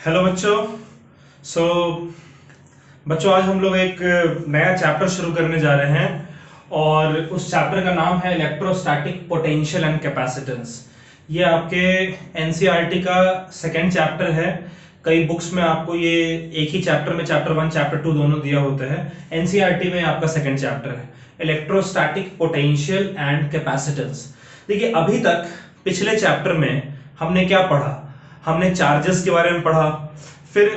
Hello बच्चों। सो बच्चों आज हम लोग एक नया चैप्टर शुरू करने जा रहे हैं और उस चैप्टर का नाम है इलेक्ट्रोस्टैटिक पोटेंशियल एंड कैपेसिटेंस। ये आपके एनसीईआरटी का सेकेंड चैप्टर है। कई बुक्स में आपको ये एक ही चैप्टर में चैप्टर 1 चैप्टर 2 दोनों दिया होता है। एनसीईआरटी में आपका सेकेंड चैप्टर है इलेक्ट्रोस्टैटिक पोटेंशियल एंड कैपेसिटेंस। देखिए अभी तक पिछले चैप्टर में हमने क्या पढ़ा, हमने चार्जेस के बारे में पढ़ा, फिर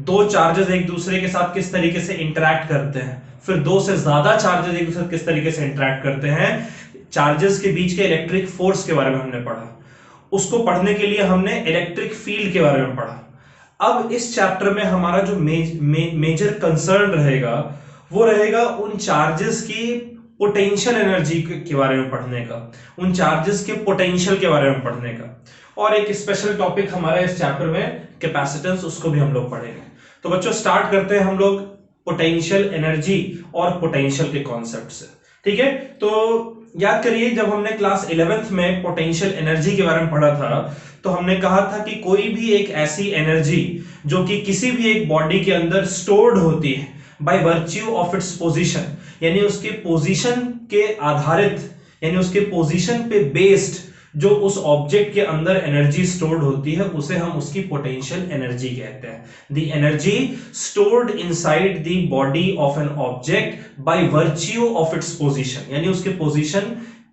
दो चार्जेस एक दूसरे के साथ किस तरीके से इंटरैक्ट करते हैं, फिर दो से ज्यादा चार्जेस एक दूसरे किस तरीके से इंटरैक्ट करते हैं, चार्जेस के बीच के इलेक्ट्रिक फोर्स के बारे में हमने पढ़ा। उसको पढ़ने के लिए हमने इलेक्ट्रिक फील्ड के बारे में पढ़ा। अब इस चैप्टर में हमारा जो मेजर कंसर्न रहेगा वो रहेगा उन चार्जेस की पोटेंशियल एनर्जी के बारे में पढ़ने का, उन चार्जेस के पोटेंशियल के बारे में पढ़ने का। और एक स्पेशल टॉपिक हमारा इस चैप्टर में कैपेसिटेंस, उसको भी हम लोग पढ़ेंगे। तो बच्चों स्टार्ट करते हैं हम लोग पोटेंशियल एनर्जी और पोटेंशियल के कॉन्सेप्ट से। ठीक है, तो याद करिए जब हमने क्लास 11th में पोटेंशियल एनर्जी के बारे में पढ़ा था तो हमने कहा था कि कोई भी एक ऐसी एनर्जी जो कि किसी भी एक बॉडी के अंदर स्टोर्ड होती है by virtue of its position, यानी उसके पोजीशन के आधारित, यानी उसके पोजीशन पे बेस्ड जो उस ऑब्जेक्ट के अंदर एनर्जी स्टोर्ड होती है उसे हम उसकी पोटेंशियल एनर्जी कहते हैं। The energy stored inside the body of an object by virtue of its position, यानी उसके पोजीशन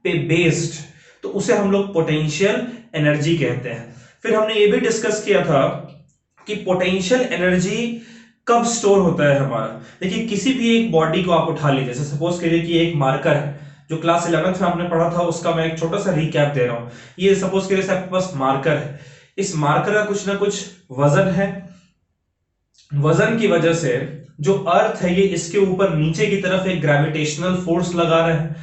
पे बेस्ड, तो उसे हम लोग पोटेंशियल एनर्जी कहते हैं। फिर हमने ये भी डिस्कस किया था कि पोटेंशियल एनर्जी कब स्टोर होता है हमारा। देखिए किसी भी एक बॉडी को आप उठा लीजिए, जैसे सपोज करिए कि एक मार्कर है जो क्लास 11th में आपने पढ़ा था, उसका मैं एक छोटा सा रिकैप दे रहा हूं। ये सपोज करिए आपके पास मार्कर है, इस मार्कर का कुछ ना कुछ वजन है, वजन की वजह से जो अर्थ है ये इसके ऊपर नीचे की तरफ एक ग्रेविटेशनल फोर्स लगा रहा है।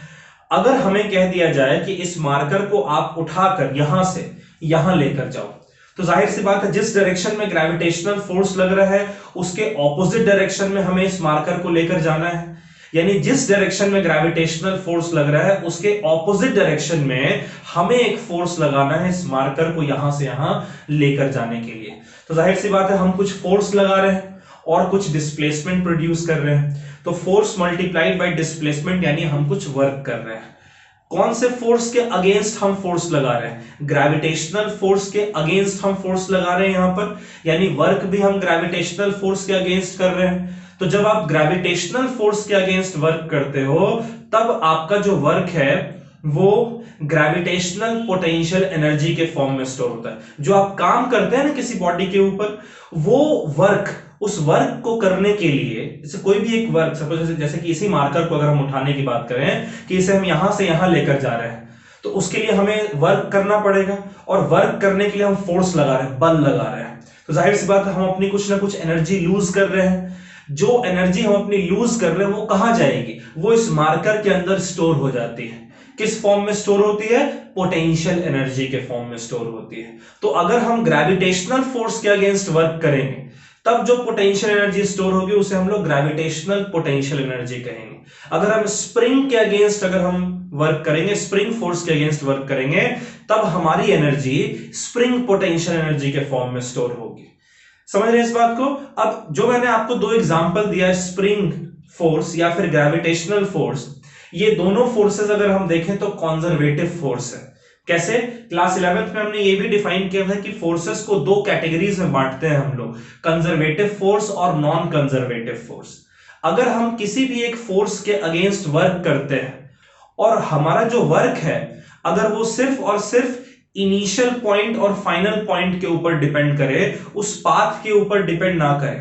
अगर हमें कह दिया जाए कि इस मार्कर को आप उठाकर यहां से यहां लेकर जाओ, तो जाहिर सी बात है जिस डायरेक्शन में ग्रेविटेशनल फोर्स लग रहा है उसके ऑपोजिट डायरेक्शन में हमें इस मार्कर को लेकर जाना है। यानी जिस डायरेक्शन में ग्रेविटेशनल फोर्स लग रहा है उसके ऑपोजिट डायरेक्शन में हमें एक फोर्स लगाना है इस मार्कर को यहां से यहां लेकर जाने के लिए। तो जाहिर सी बात है हम कुछ फोर्स लगा रहे हैं और कुछ डिस्प्लेसमेंट प्रोड्यूस कर रहे हैं। तो फोर्स मल्टीप्लाइड बाय डिस्प्लेसमेंट, यानी हम कुछ वर्क कर रहे हैं। कौन से फोर्स के अगेंस्ट हम फोर्स लगा रहे हैं? ग्रेविटेशनल फोर्स के अगेंस्ट हम फोर्स लगा रहे हैं यहां पर, यानी वर्क भी हम ग्रेविटेशनल फोर्स के अगेंस्ट कर रहे हैं। तो जब आप ग्रेविटेशनल फोर्स के अगेंस्ट वर्क करते हो तब आपका जो वर्क है वो ग्रेविटेशनल पोटेंशियल एनर्जी के फॉर्म में स्टोर होता है। जो आप काम करते हैं ना किसी बॉडी के ऊपर, वो वर्क, उस वर्क को करने के लिए, जैसे कोई भी एक वर्क, सपोज जैसे कि इसी मार्कर को अगर हम उठाने की बात करें कि इसे हम यहां से यहां लेकर जा रहे हैं, तो उसके लिए हमें वर्क करना पड़ेगा और वर्क करने के लिए हम फोर्स लगा रहे हैं, बल लगा रहे हैं। तो जाहिर सी बात है हम अपनी कुछ ना कुछ एनर्जी लूज कर रहे हैं। जो एनर्जी हम अपनी लूज कर रहे हैं वो कहां जाएगी? वो इस मार्कर के अंदर स्टोर हो जाती है। किस फॉर्म में स्टोर होती है? पोटेंशियल एनर्जी के फॉर्म में स्टोर होती है। तो अगर हम ग्रेविटेशनल फोर्स के अगेंस्ट वर्क करेंगे तब जो पोटेंशियल एनर्जी स्टोर होगी उसे हम लोग ग्रेविटेशनल पोटेंशियल एनर्जी कहेंगे। अगर हम स्प्रिंग के अगेंस्ट अगर हम वर्क करेंगे, स्प्रिंग फोर्स के अगेंस्ट वर्क करेंगे, तब हमारी एनर्जी स्प्रिंग पोटेंशियल एनर्जी के फॉर्म में स्टोर होगी। समझ रहे हैं इस बात को? अब जो मैंने आपको दो एग्जांपल दिया है, स्प्रिंग फोर्स या फिर ग्रेविटेशनल फोर्स, ये दोनों फोर्सेस अगर हम देखें तो कंजर्वेटिव फोर्स है। कैसे? क्लास 11th में हमने ये भी डिफाइन किया था कि फोर्सेस को दो कैटेगरीज में बांटते हैं हम लोग, कंजर्वेटिव फोर्स और नॉन कंजर्वेटिव फोर्स। अगर हम किसी भी एक फोर्स के अगेंस्ट वर्क करते हैं और हमारा जो वर्क है अगर वो सिर्फ और सिर्फ इनिशियल पॉइंट और फाइनल पॉइंट के ऊपर डिपेंड करे, उस पाथ के ऊपर डिपेंड ना करे,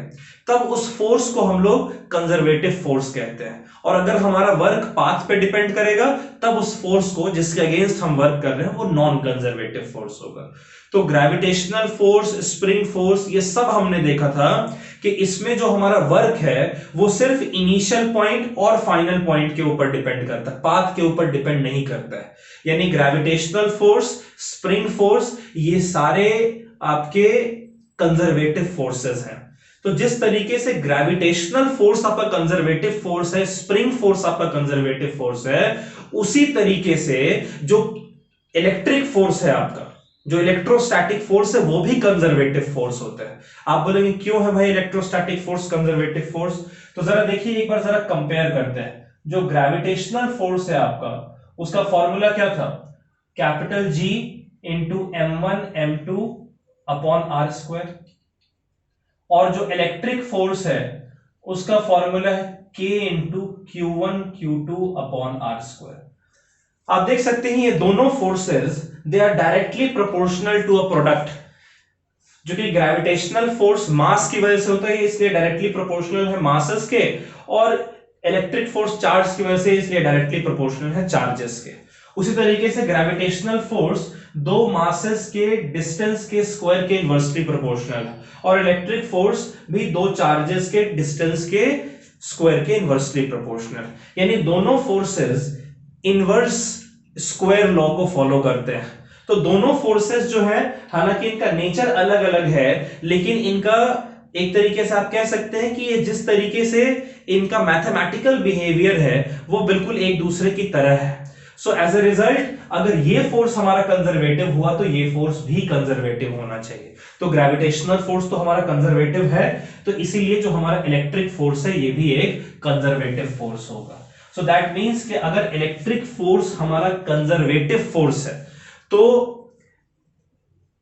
तब उस फोर्स को हम लोग कंजर्वेटिव फोर्स कहते हैं। और अगर हमारा वर्क पाथ पे डिपेंड करेगा तब उस फोर्स को जिसके अगेंस्ट हम वर्क कर रहे हैं वो नॉन कंजर्वेटिव फोर्स होगा। तो ग्रेविटेशनल फोर्स, स्प्रिंग फोर्स, ये सब हमने देखा था कि इसमें जो हमारा वर्क है वो सिर्फ इनिशियल पॉइंट और फाइनल पॉइंट के ऊपर डिपेंड करता है, पाथ के ऊपर डिपेंड नहीं करता है। यानी ग्रेविटेशनल फोर्स, स्प्रिंग फोर्स, ये सारे आपके कंजर्वेटिव फोर्सेस हैं। तो जिस तरीके से ग्रेविटेशनल फोर्स आपका कंजर्वेटिव फोर्स है, स्प्रिंग फोर्स आपका कंजर्वेटिव फोर्स है, उसी तरीके से जो इलेक्ट्रिक फोर्स है आपका, जो इलेक्ट्रोस्टैटिक फोर्स है वो भी कंजर्वेटिव फोर्स होता है। आप बोलेंगे क्यों है भाई इलेक्ट्रोस्टैटिक फोर्स कंजर्वेटिव फोर्स? तो जरा देखिए, एक बार जरा कंपेयर करते हैं। जो ग्रेविटेशनल फोर्स है आपका, उसका फॉर्मूला क्या था? Capital G into M1 M2 upon R square. और जो इलेक्ट्रिक फोर्स है उसका फॉर्मूला है K into Q1 Q2 upon R square. आप देख सकते हैं ये दोनों forces they are directly proportional to a product. जो कि ग्रेविटेशनल फोर्स मास की वजह से होता है इसलिए डायरेक्टली प्रोपोर्शनल है मासेस के, और इलेक्ट्रिक फोर्स चार्ज की वजह से इसलिए डायरेक्टली प्रोपोर्शनल है चार्जेस के। उसी तरीके से ग्रेविटेशनल फोर्स दो मासेस के डिस्टेंस के स्क्वायर के इनवर्सली प्रोपोर्शनल है, और इलेक्ट्रिक फोर्स भी दो चार्जेस के डिस्टेंस के स्क्वायर के इनवर्सली प्रोपोर्शनल। यानी दोनों फोर्सेस इनवर्स स्क्वायर लॉ को फॉलो करते हैं। तो दोनों फोर्सेस जो है, हालांकि इनका नेचर अलग अलग है, लेकिन इनका एक तरीके से आप कह सकते हैं कि ये जिस तरीके से इनका मैथमेटिकल बिहेवियर है वो बिल्कुल एक दूसरे की तरह है। सो एज ए रिजल्ट, अगर ये फोर्स हमारा कंजर्वेटिव हुआ तो ये फोर्स भी कंजर्वेटिव होना चाहिए। तो ग्रेविटेशनल फोर्स तो हमारा कंजर्वेटिव है, तो इसीलिए जो हमारा इलेक्ट्रिक फोर्स है ये भी एक कंजर्वेटिव फोर्स होगा। सो दैट मीन्स कि अगर इलेक्ट्रिक फोर्स हमारा कंजर्वेटिव फोर्स है तो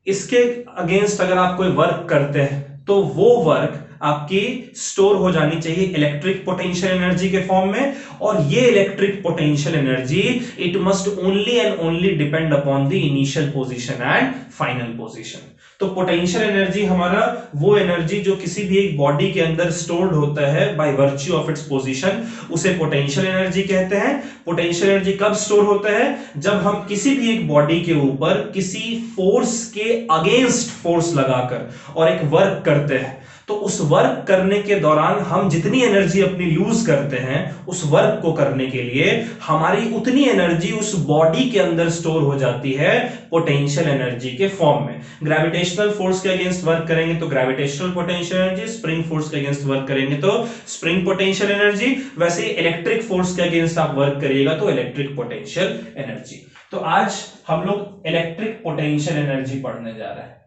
इसके अगेंस्ट अगर आप कोई वर्क करते हैं तो वो वर्क आपकी स्टोर हो जानी चाहिए इलेक्ट्रिक पोटेंशियल एनर्जी के फॉर्म में, और ये electric potential energy it must only and only depend upon the initial position and final position. तो पोटेंशियल एनर्जी हमारा वो एनर्जी जो किसी भी एक बॉडी के अंदर स्टोर्ड होता है by virtue of its position, उसे पोटेंशियल एनर्जी कहते हैं। पोटेंशियल एनर्जी कब स्टोर होता है? जब हम किसी भी एक बॉडी के ऊपर किसी फोर्स के अगेंस्ट फोर्स लगाकर और एक वर्क करते हैं, तो उस वर्क करने के दौरान हम जितनी एनर्जी अपनी लूज करते हैं उस वर्क को करने के लिए हमारी उतनी एनर्जी उस बॉडी के अंदर स्टोर हो जाती है पोटेंशियल एनर्जी के फॉर्म में। ग्रेविटेशनल फोर्स के अगेंस्ट वर्क करेंगे तो gravitational potential energy, spring force के अगेंस्ट वर्क करेंगे तो स्प्रिंग पोटेंशियल एनर्जी, वैसे इलेक्ट्रिक फोर्स के अगेंस्ट आप वर्क करिएगा तो इलेक्ट्रिक पोटेंशियल एनर्जी। तो आज हम लोग इलेक्ट्रिक पोटेंशियल एनर्जी पढ़ने जा रहे हैं।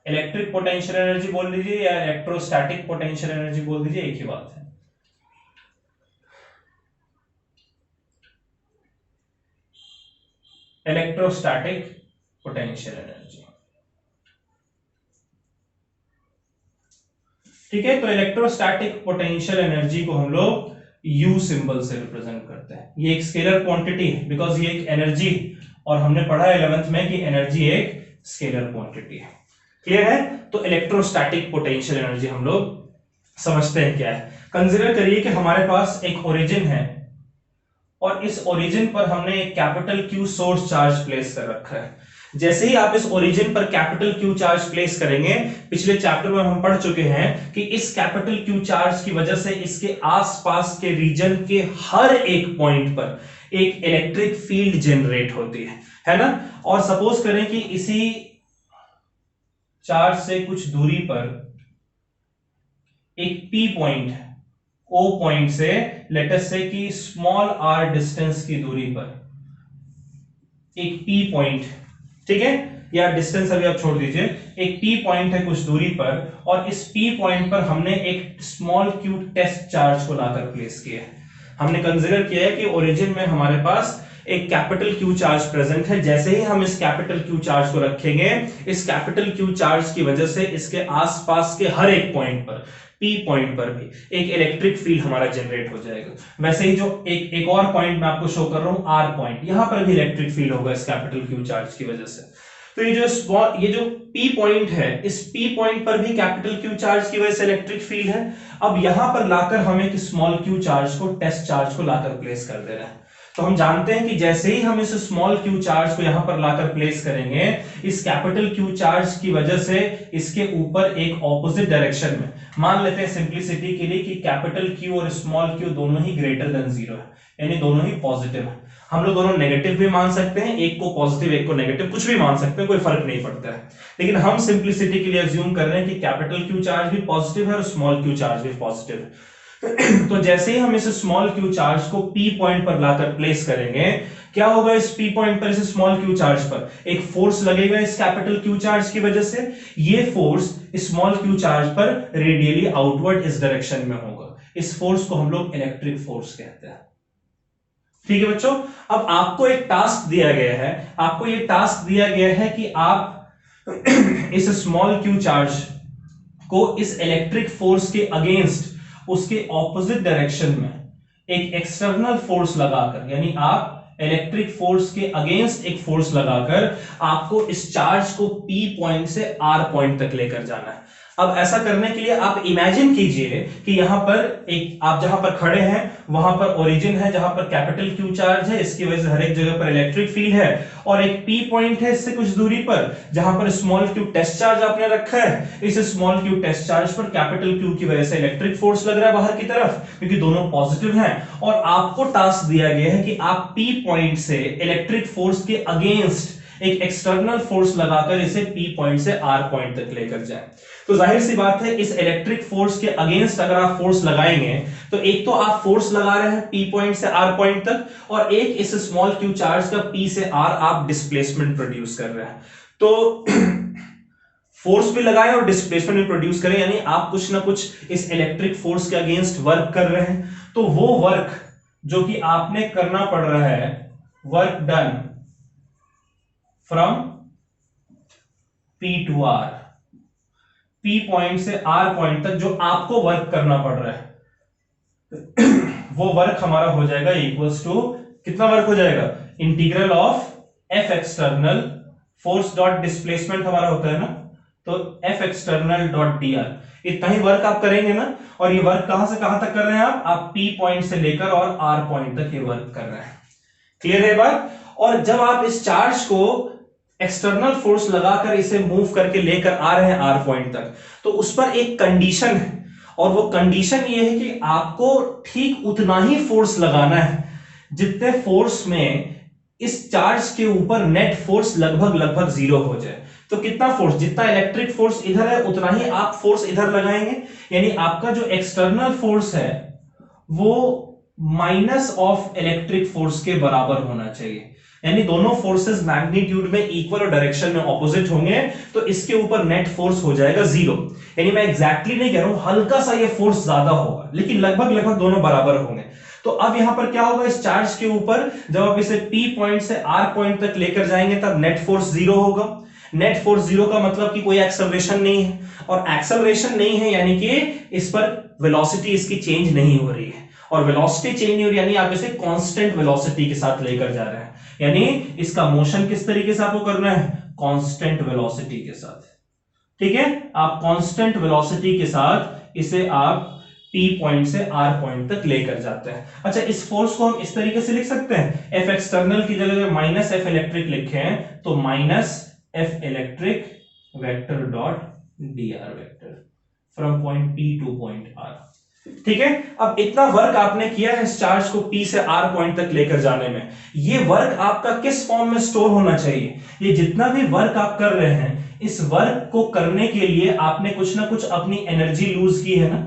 इलेक्ट्रिक पोटेंशियल एनर्जी बोल दीजिए या इलेक्ट्रोस्टैटिक पोटेंशियल एनर्जी बोल दीजिए, एक ही बात है। इलेक्ट्रोस्टैटिक पोटेंशियल एनर्जी, ठीक है। तो इलेक्ट्रोस्टैटिक पोटेंशियल एनर्जी को हम लोग U सिंबल से रिप्रेजेंट करते हैं। ये एक स्केलर क्वांटिटी है बिकॉज ये एक एनर्जी, और हमने पढ़ा 11th में कि एनर्जी एक स्केलर क्वांटिटी है। क्लियर है? तो इलेक्ट्रोस्टैटिक पोटेंशियल एनर्जी हम लोग समझते हैं क्या है। कंसीडर करिए कि हमारे पास एक ओरिजिन है और इस ओरिजिन पर हमने एक capital Q source charge place कर रखा है। जैसे ही आप इस ओरिजिन पर कैपिटल Q चार्ज प्लेस करेंगे, पिछले चैप्टर में हम पढ़ चुके हैं कि इस कैपिटल Q चार्ज की वजह से इसके आसपास के रीजन के हर एक पॉइंट पर एक इलेक्ट्रिक फील्ड जनरेट होती है ना। और सपोज करें कि इसी चार्ज से कुछ दूरी पर एक P पॉइंट है, O पॉइंट से लेट अस से कि स्मॉल r डिस्टेंस की दूरी पर एक P पॉइंट, ठीक है, या डिस्टेंस अभी आप छोड़ दीजिए, एक P पॉइंट है कुछ दूरी पर, और इस P पॉइंट पर हमने एक स्मॉल q टेस्ट चार्ज को लाकर प्लेस किया है। हमने कंसीडर किया है कि ओरिजिन में हमारे पास एक कैपिटल Q चार्ज प्रेजेंट है। जैसे ही हम इस कैपिटल Q चार्ज को रखेंगे, इस कैपिटल Q चार्ज की वजह से इसके आसपास के हर एक पॉइंट पर, P पॉइंट पर भी एक इलेक्ट्रिक फील्ड हमारा जनरेट हो जाएगा। वैसे ही जो एक और पॉइंट मैं आपको शो कर रहा हूं, R पॉइंट, यहां पर भी इलेक्ट्रिक फील्ड होगा इस कैपिटल Q चार्ज की वजह से। तो ये जो P पॉइंट है, इस P पॉइंट पर भी कैपिटल Q चार्ज की वजह से इलेक्ट्रिक फील्ड है। अब यहां पर लाकर हम एक स्मॉल q चार्ज को, टेस्ट चार्ज को लाकर प्लेस कर दे रहे हैं। तो हम जानते हैं कि जैसे ही हम इस स्मॉल q चार्ज को यहां पर लाकर प्लेस करेंगे, इस कैपिटल Q चार्ज की वजह से इसके ऊपर एक ऑपोजिट डायरेक्शन में, मान लेते हैं सिंप्लिसिटी के लिए कि कैपिटल Q और स्मॉल q दोनों ही ग्रेटर देन 0 है, यानी दोनों ही पॉजिटिव है। हम लोग दोनों नेगेटिव भी मान सकते हैं, एक को पॉजिटिव एक को नेगेटिव, कुछ भी मान सकते हैं, कोई फर्क नहीं पड़ता है। लेकिन हम सिंप्लिसिटी के लिए अज्यूम कर रहे हैं कि कैपिटल Q चार्ज भी पॉजिटिव है और स्मॉल q चार्ज भी पॉजिटिव है। तो जैसे ही हम इस स्मॉल q चार्ज को P पॉइंट पर लाकर प्लेस करेंगे, क्या होगा इस P पॉइंट पर, इस स्मॉल q चार्ज पर एक फोर्स लगेगा इस कैपिटल Q चार्ज की वजह से। ये फोर्स स्मॉल q चार्ज पर रेडियली आउटवर्ड इस डायरेक्शन में होगा। इस फोर्स को हम लोग इलेक्ट्रिक फोर्स कहते हैं। ठीक है बच्चों, अब आपको एक टास्क दिया गया है, आपको ये टास्क दिया गया है कि आप इस स्मॉल q चार्ज को इस इलेक्ट्रिक फोर्स के अगेंस्ट उसके ऑपोजिट डायरेक्शन में एक एक्सटर्नल फोर्स लगाकर, यानी आप इलेक्ट्रिक फोर्स के अगेंस्ट एक फोर्स लगाकर आपको इस चार्ज को P पॉइंट से R पॉइंट तक लेकर जाना है। अब ऐसा करने के लिए आप इमेजिन कीजिए कि यहां पर एक, आप जहां पर खड़े हैं वहां पर ओरिजिन है जहां पर कैपिटल Q चार्ज है, इसकी वजह से हर एक जगह पर इलेक्ट्रिक फील्ड है, और एक P पॉइंट है इससे कुछ दूरी पर जहां पर स्मॉल q टेस्ट चार्ज आपने रखा है। इस स्मॉल q टेस्ट चार्ज पर कैपिटल Q की वजह से इलेक्ट्रिक फोर्स लग रहा है बाहर की तरफ, क्योंकि दोनों पॉजिटिव हैं, और आपको टास्क दिया गया है कि आप P पॉइंट से इलेक्ट्रिक फोर्स के अगेंस्ट एक एक्सटर्नल फोर्स लगाकर इसे P पॉइंट से R पॉइंट तक लेकर जाए। तो जाहिर सी बात है इस इलेक्ट्रिक फोर्स के अगेंस्ट अगर आप फोर्स लगाएंगे तो एक तो आप फोर्स लगा रहे हैं P पॉइंट से R पॉइंट तक, और एक इस स्मॉल q चार्ज का P से R आप डिस्प्लेसमेंट प्रोड्यूस कर रहे हैं। तो फोर्स भी लगाएं और डिस्प्लेसमेंट भी प्रोड्यूस करें, यानी आप कुछ ना कुछ इस इलेक्ट्रिक फोर्स के अगेंस्ट वर्क कर रहे हैं। तो वो वर्क जो कि आपने करना पड़ रहा है, work done from P to R, P point से R पॉइंट तक जो आपको वर्क करना पड़ रहा है वो वर्क हमारा हो जाएगा इक्वल्स टू, कितना वर्क हो जाएगा, integral of F external force dot displacement हमारा होता है ना, तो F एक्सटर्नल डॉट dr, इतना ही वर्क आप करेंगे ना। और ये वर्क कहां से कहां तक कर रहे हैं आप P पॉइंट से लेकर और R पॉइंट तक ये वर्क कर रहे हैं। क्लियर है बात। और जब आप इस चार्ज को एक्सटर्नल फोर्स लगाकर इसे मूव करके लेकर आ रहे हैं R पॉइंट तक, तो उस पर एक कंडीशन है, और वो कंडीशन ये है कि आपको ठीक उतना ही फोर्स लगाना है जितने फोर्स में इस चार्ज के ऊपर नेट फोर्स लगभग जीरो हो जाए। तो कितना फोर्स, जितना इलेक्ट्रिक फोर्स इधर है उतना ही आप फोर्स इधर लगाएंगे, यानी आपका जो एक्सटर्नल फोर्स है वो माइनस ऑफ इलेक्ट्रिक फोर्स के बराबर होना चाहिए, यानी दोनों फोर्सेस मैग्नीट्यूड में इक्वल और डायरेक्शन में ऑपोजिट होंगे, तो इसके ऊपर नेट फोर्स हो जाएगा जीरो। यानी मैं एग्जैक्टली नहीं कह रहा हूं, हल्का सा ये फोर्स ज्यादा होगा, लेकिन लगभग दोनों बराबर होंगे। तो अब यहां पर क्या होगा, इस चार्ज के ऊपर जब आप इसे P पॉइंट से R पॉइंट तक लेकर जाएंगे तब नेट फोर्स जीरो होगा। नेट फोर्स जीरो का मतलब कि कोई एक्सेलरेशन नहीं है, और एक्सेलरेशन नहीं है यानी कि इस पर वेलोसिटी इसकी चेंज नहीं हो रही है, और वेलोसिटी चेंज नहीं हो रही यानी आप इसे कांस्टेंट वेलोसिटी के साथ लेकर जा रहे हैं, यानी इसका मोशन किस तरीके से आपको करना है, कांस्टेंट वेलोसिटी के साथ। ठीक है, आप कांस्टेंट वेलोसिटी के साथ इसे आप P पॉइंट से R पॉइंट तक लेकर जाते हैं। अच्छा, इस फोर्स को हम इस तरीके से लिख सकते हैं, F एक्सटर्नल की जगह माइनस F इलेक्ट्रिक लिखे हैं तो minus F electric vector dot dr vector from point P two point R। ठीक है, अब इतना वर्क आपने किया है इस चार्ज को P से R पॉइंट तक लेकर जाने में। ये वर्क आपका किस फॉर्म में स्टोर होना चाहिए, ये जितना भी वर्क आप कर रहे हैं, इस वर्क को करने के लिए आपने कुछ ना कुछ अपनी एनर्जी लूज की है ना।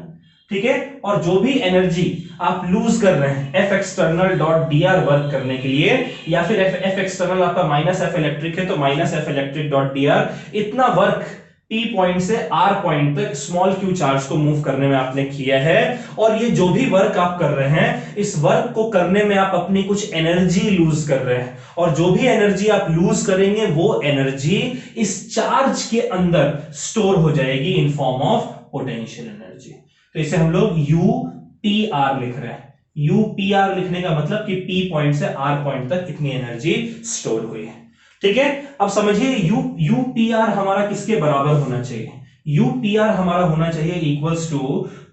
ठीक है, और जो भी एनर्जी आप लूज कर रहे हैं F external dot dr work करने के लिए, या फिर F एक्सटर्नल आपका माइनस F इलेक्ट्रिक है तो minus F electric dot dr, इतना वर्क P पॉइंट से R पॉइंट तक स्मॉल q चार्ज को मूव करने में आपने किया है। और ये जो भी वर्क आप कर रहे हैं, इस वर्क को करने में आप अपनी कुछ एनर्जी लूज कर रहे हैं, और जो भी एनर्जी आप लूज करेंगे वो एनर्जी इस चार्ज के अंदर स्टोर हो जाएगी इन फॉर्म ऑफ पोटेंशियल एनर्जी। तो इसे हम लोग UPR लिख रहे हैं। UPR लिखने का मतलब कि P पॉइंट से R पॉइंट तक इतनी एनर्जी स्टोर हुई है। ठीक है, अब समझिए UPR हमारा किसके बराबर होना चाहिए, UPR हमारा होना चाहिए equals to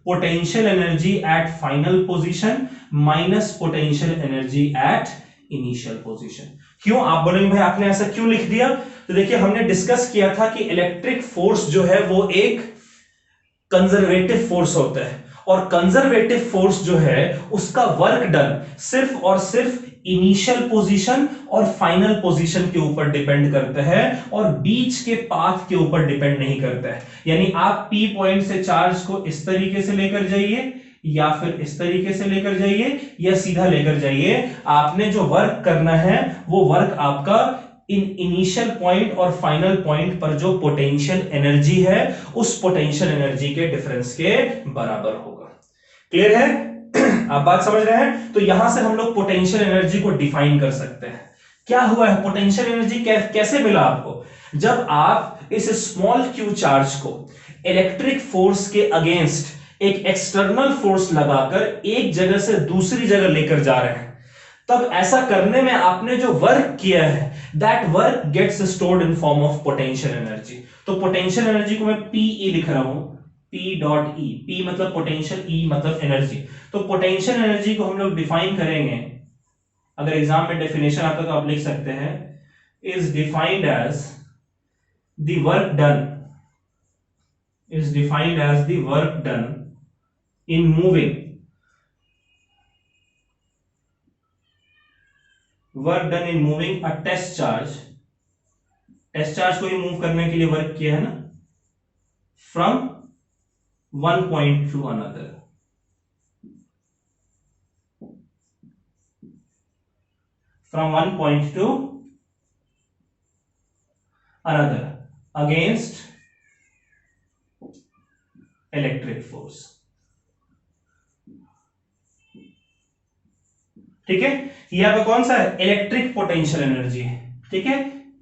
potential energy at final position minus potential energy at initial position. क्यों, आप बोलेंगे भाई आपने ऐसा क्यों लिख दिया, तो देखिए हमने डिस्कस किया था कि इलेक्ट्रिक फोर्स जो है वो एक कंजर्वेटिव फोर्स होता है, और कंजर्वेटिव फोर्स जो है उसका वर्क डन सिर्फ और सिर्फ इनिशियल पोजीशन और फाइनल पोजीशन के ऊपर डिपेंड करता है, और बीच के पाथ के ऊपर डिपेंड नहीं करता है। यानी आप P पॉइंट से चार्ज को इस तरीके से लेकर जाइए, या फिर इस तरीके से लेकर जाइए या सीधा लेकर जाइए, आपने जो वर्क करना है वो वर्क आपका इनिशियल पॉइंट और फाइनल पॉइंट पर जो पोटेंशियल एनर्जी है उस पोटेंशियल एनर्जी के डिफरेंस के बराबर होगा। क्लियर है? आप बात समझ रहे हैं? तो यहां से हम लोग पोटेंशियल एनर्जी को डिफाइन कर सकते हैं। क्या हुआ है, पोटेंशियल एनर्जी कैसे मिला आपको? जब आप इस स्मॉल क्यू चार्ज को इलेक्ट्रिक फोर्स के अगेंस्ट एक एक्सटर्नल फोर्स लगाकर एक जगह से दूसरी जगह लेकर जा रहे हैं, तब ऐसा करने में आपने जो वर्क किया है that work gets stored in form of potential energy. तो पोटेंशियल एनर्जी को मैं पीई लिख रहा हूं, P डॉट ई, P मतलब पोटेंशियल, E मतलब एनर्जी। तो पोटेंशियल एनर्जी को हम लोग डिफाइन करेंगे, अगर एग्जाम में डेफिनेशन आता तो आप लिख सकते हैं, is defined as the work done, is defined as the work done in moving a test charge को ही मूव करने के लिए वर्क किया है ना, from one point to another, from one point to another against electric force. ठीक है, ये आपका कौन सा है, इलेक्ट्रिक पोटेंशियल एनर्जी है। ठीक है,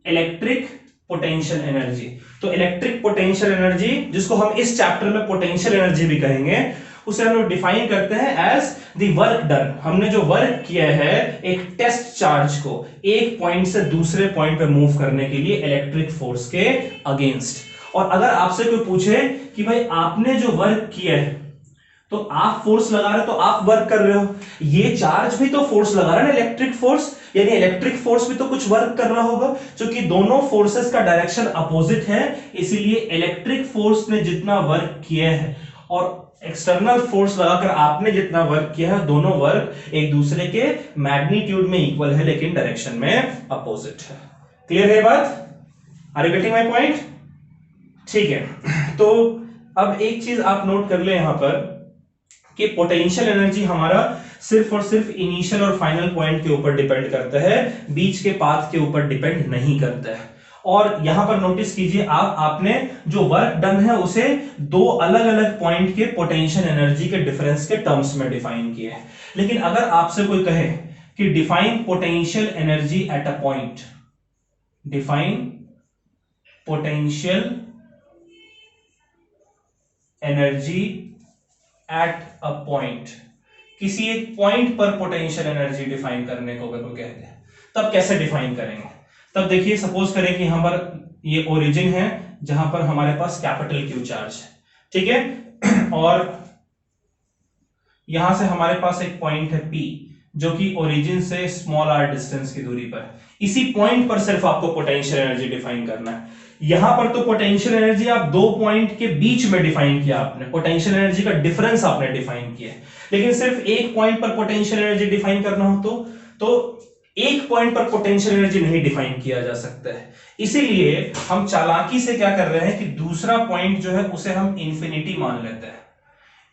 इलेक्ट्रिक पोटेंशियल एनर्जी। तो इलेक्ट्रिक पोटेंशियल एनर्जी, जिसको हम इस चैप्टर में पोटेंशियल एनर्जी भी कहेंगे, उसे हम लोग डिफाइन करते हैं एज द वर्क डन। हमने जो वर्क किया है एक टेस्ट चार्ज को एक पॉइंट से दूसरे पॉइंट पे मूव करने के लिए इलेक्ट्रिक फोर्स के अगेंस्ट। और अगर आपसे कोई पूछे कि भाई आपने जो वर्क किया है, तो आप फोर्स लगा रहे हो, तो आप वर्क कर रहे हो, ये चार्ज भी तो फोर्स लगा रहा है ना, इलेक्ट्रिक फोर्स, यानी इलेक्ट्रिक फोर्स भी तो कुछ वर्क कर रहा होगा। क्योंकि दोनों फोर्सेस का डायरेक्शन अपोजिट है, इसीलिए इलेक्ट्रिक फोर्स ने जितना वर्क किया है और एक्सटर्नल फोर्स लगाकर आपने जितना वर्क किया है, दोनों वर्क एक दूसरे के मैग्नीट्यूड में इक्वल है लेकिन डायरेक्शन में अपोजिट है। क्लियर है बात? Are you getting my point? ठीक है, तो अब एक चीज आप नोट कर ले यहां पर कि पोटेंशियल एनर्जी हमारा सिर्फ और सिर्फ इनिशियल और फाइनल पॉइंट के ऊपर डिपेंड करता है, बीच के पाथ के ऊपर डिपेंड नहीं करता है। और यहां पर नोटिस कीजिए आपने जो वर्क डन है उसे दो अलग अलग पॉइंट के पोटेंशियल एनर्जी के डिफरेंस के टर्म्स में डिफाइन किया है। लेकिन अगर आपसे कोई कहे कि define potential energy at a point, define potential energy at a point, किसी एक पॉइंट पर पोटेंशियल एनर्जी डिफाइन करने को अगर वो कहते हैं, तब कैसे डिफाइन करेंगे? तब देखिए, सपोज करें कि यहां पर ये ओरिजिन है जहां पर हमारे पास कैपिटल क्यू चार्ज है, ठीक है, और यहां से हमारे पास एक पॉइंट है P जो कि ओरिजिन से स्मॉल r डिस्टेंस की दूरी पर। इसी पॉइंट पर सिर्फ आपको पोटेंशियल एनर्जी डिफाइन करना है। यहां पर तो पोटेंशियल एनर्जी आप दो पॉइंट के बीच में डिफाइन किया, आपने पोटेंशियल एनर्जी का डिफरेंस आपने डिफाइन किया, लेकिन सिर्फ एक पॉइंट पर पोटेंशियल एनर्जी डिफाइन करना हो तो एक पॉइंट पर पोटेंशियल एनर्जी नहीं डिफाइन किया जा सकता है। इसीलिए हम चालाकी से क्या कर रहे हैं कि दूसरा पॉइंट जो है उसे हम इंफिनिटी मान लेते हैं।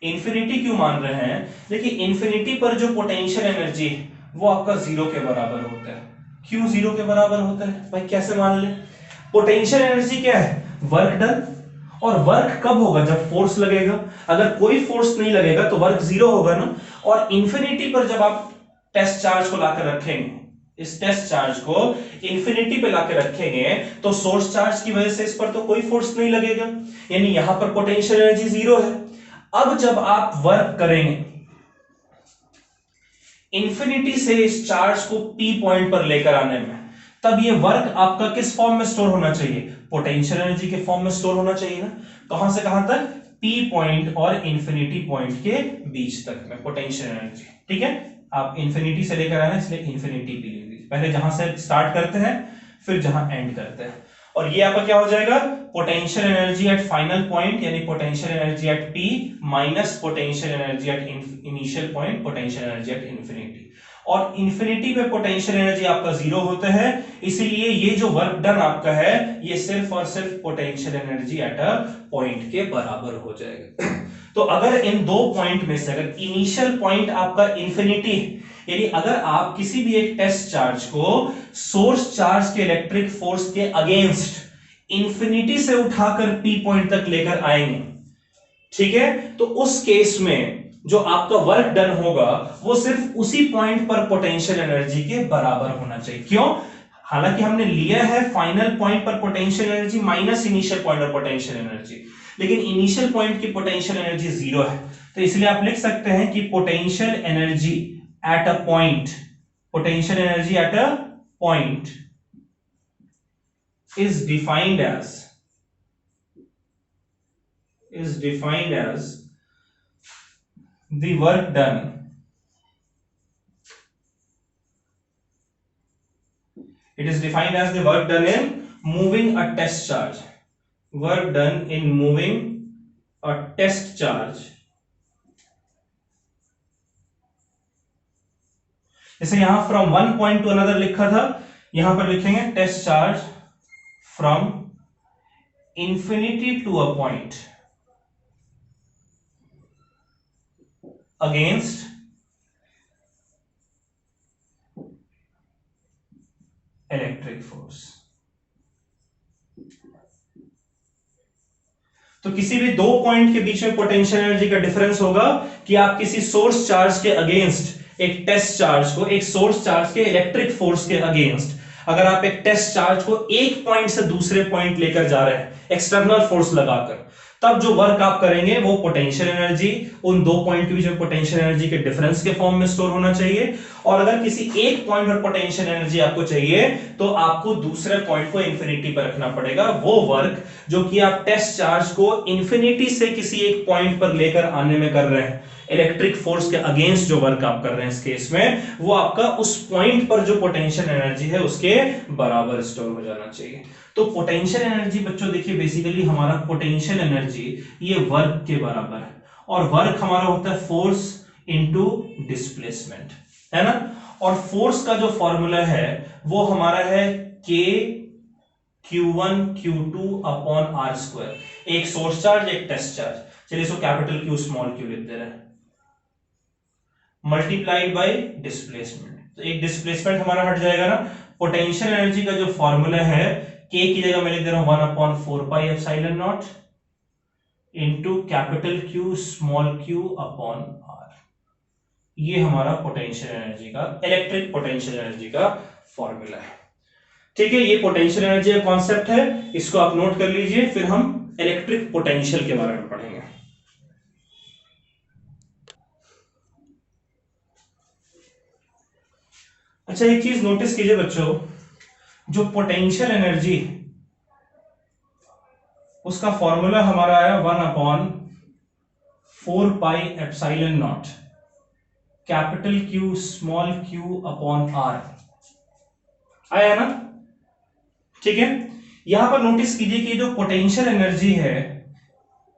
इंफिनिटी क्यों मान रहे हैं? देखिए, इंफिनिटी पर जो पोटेंशियल एनर्जी है वो आपका जीरो के बराबर होता है। क्यों जीरो के बराबर होता है भाई, कैसे मान ले? पोटेंशियल एनर्जी क्या है? Work done. और वर्क कब होगा? जब फोर्स लगेगा। अगर कोई फोर्स नहीं लगेगा तो वर्क जीरो होगा ना। और इंफिनिटी पर जब आप टेस्ट चार्ज को लाकर रखेंगे, इस टेस्ट चार्ज को इंफिनिटी पे लाकर रखेंगे, तो सोर्स चार्ज की वजह से इस पर तो कोई फोर्स नहीं लगेगा, यानी यहां पर पोटेंशियल एनर्जी जीरो है। अब जब आप वर्क करेंगे इंफिनिटी से इस चार्ज को P पॉइंट पर लेकर आने में, तब ये वर्क आपका किस फॉर्म में स्टोर होना चाहिए? पोटेंशियल एनर्जी के फॉर्म में स्टोर होना चाहिए ना। कहां से कहां तक? P पॉइंट और इंफिनिटी पॉइंट के बीच तक में पोटेंशियल एनर्जी। ठीक है, आप इंफिनिटी से लेकर आए इसलिए इंफिनिटी P ले लीजिए। पहले जहां से स्टार्ट करते हैं फिर जहां एंड करते हैं, और ये आपका क्या हो जाएगा? Potential energy at final point यानी potential energy at P minus potential energy at initial point potential energy at infinity. और इंफिनिटी पे पोटेंशियल एनर्जी आपका जीरो होता है, इसीलिए ये जो वर्क डन आपका है ये सिर्फ और सिर्फ potential energy at a point के बराबर हो जाएगा। तो अगर इन दो पॉइंट में से अगर इनिशियल पॉइंट आपका इंफिनिटी, यानी अगर आप किसी भी एक टेस्ट चार्ज को सोर्स चार्ज के इलेक्ट्रिक फोर्स के अगेंस्ट इंफिनिटी से उठाकर पी पॉइंट तक लेकर आएंगे, ठीक है, तो उस केस में जो आपका वर्क डन होगा वो सिर्फ उसी पॉइंट पर पोटेंशियल एनर्जी के बराबर होना चाहिए। क्यों? हालांकि हमने लिया है फाइनल पॉइंट पर potential energy minus initial point पर पोटेंशियल एनर्जी, लेकिन इनिशियल पॉइंट की पोटेंशियल एनर्जी 0 है, तो इसलिए आप लिख सकते हैं कि potential energy at a point, potential energy at a point is defined as the work done in moving a test charge, work done in moving a test charge, जैसे यहां from one point to another लिखा था, यहां पर लिखेंगे test charge from infinity to a point against electric force. तो किसी भी दो पॉइंट के बीच में पोटेंशियल एनर्जी का डिफरेंस होगा कि आप किसी सोर्स चार्ज के अगेंस्ट एक टेस्ट चार्ज को, एक सोर्स चार्ज के इलेक्ट्रिक फोर्स के अगेंस्ट अगर आप एक टेस्ट चार्ज को एक पॉइंट से दूसरे पॉइंट लेकर जा रहे हैं एक्सटर्नल फोर्स लगाकर, तब जो वर्क आप करेंगे वो पोटेंशियल एनर्जी उन दो पॉइंट के बीच में पोटेंशियल एनर्जी के डिफरेंस के फॉर्म में स्टोर होना चाहिए। और अगर किसी एक पॉइंट पर पोटेंशियल एनर्जी आपको चाहिए तो आपको दूसरे पॉइंट को इंफिनिटी पर रखना पड़ेगा। वो वर्क जो कि आप टेस्ट चार्ज को इंफिनिटी से किसी एक पॉइंट पर लेकर आने में कर रहे हैं, इलेक्ट्रिक फोर्स के अगेंस्ट जो वर्क आप कर रहे हैं इस केस में, वो आपका उस पॉइंट पर जो पोटेंशियल एनर्जी है उसके बराबर स्टोर हो जाना चाहिए। तो पोटेंशियल एनर्जी बच्चों देखिए बेसिकली हमारा पोटेंशियल एनर्जी ये वर्क के बराबर है, और वर्क हमारा होता है फोर्स इनटू डिस्प्लेसमेंट, है ना। और फोर्स का जो फॉर्मूला है वो हमारा है K Q1 Q2 upon R square, एक सोर्स चार्ज एक टेस्ट चार्ज, चलिए इसको कैपिटल Q स्मॉल q लिख दे रहे हैं, मल्टीप्लाइड बाय डिस्प्लेसमेंट। तो एक डिस्प्लेसमेंट हमारा हट जाएगा ना। पोटेंशियल एनर्जी का जो फॉर्मूला है K की जगह मैं लिख दे रहा हूं 1/4 epsilon not into capital Q small q upon R। ये हमारा पोटेंशियल एनर्जी का, इलेक्ट्रिक पोटेंशियल एनर्जी का फॉर्मूला है, ठीक है। ये पोटेंशियल एनर्जी का कॉन्सेप्ट है, इसको आप नोट कर लीजिए, फिर हम इलेक्ट्रिक पोटेंशियल के बारे में पढ़ेंगे। अच्छा एक चीज नोटिस कीजिए बच्चों, जो पोटेंशियल एनर्जी उसका फॉर्मूला हमारा आया 1/4 epsilon not capital Q small q upon R आया ना, ठीक है। यहां पर नोटिस कीजिए कि जो पोटेंशियल एनर्जी है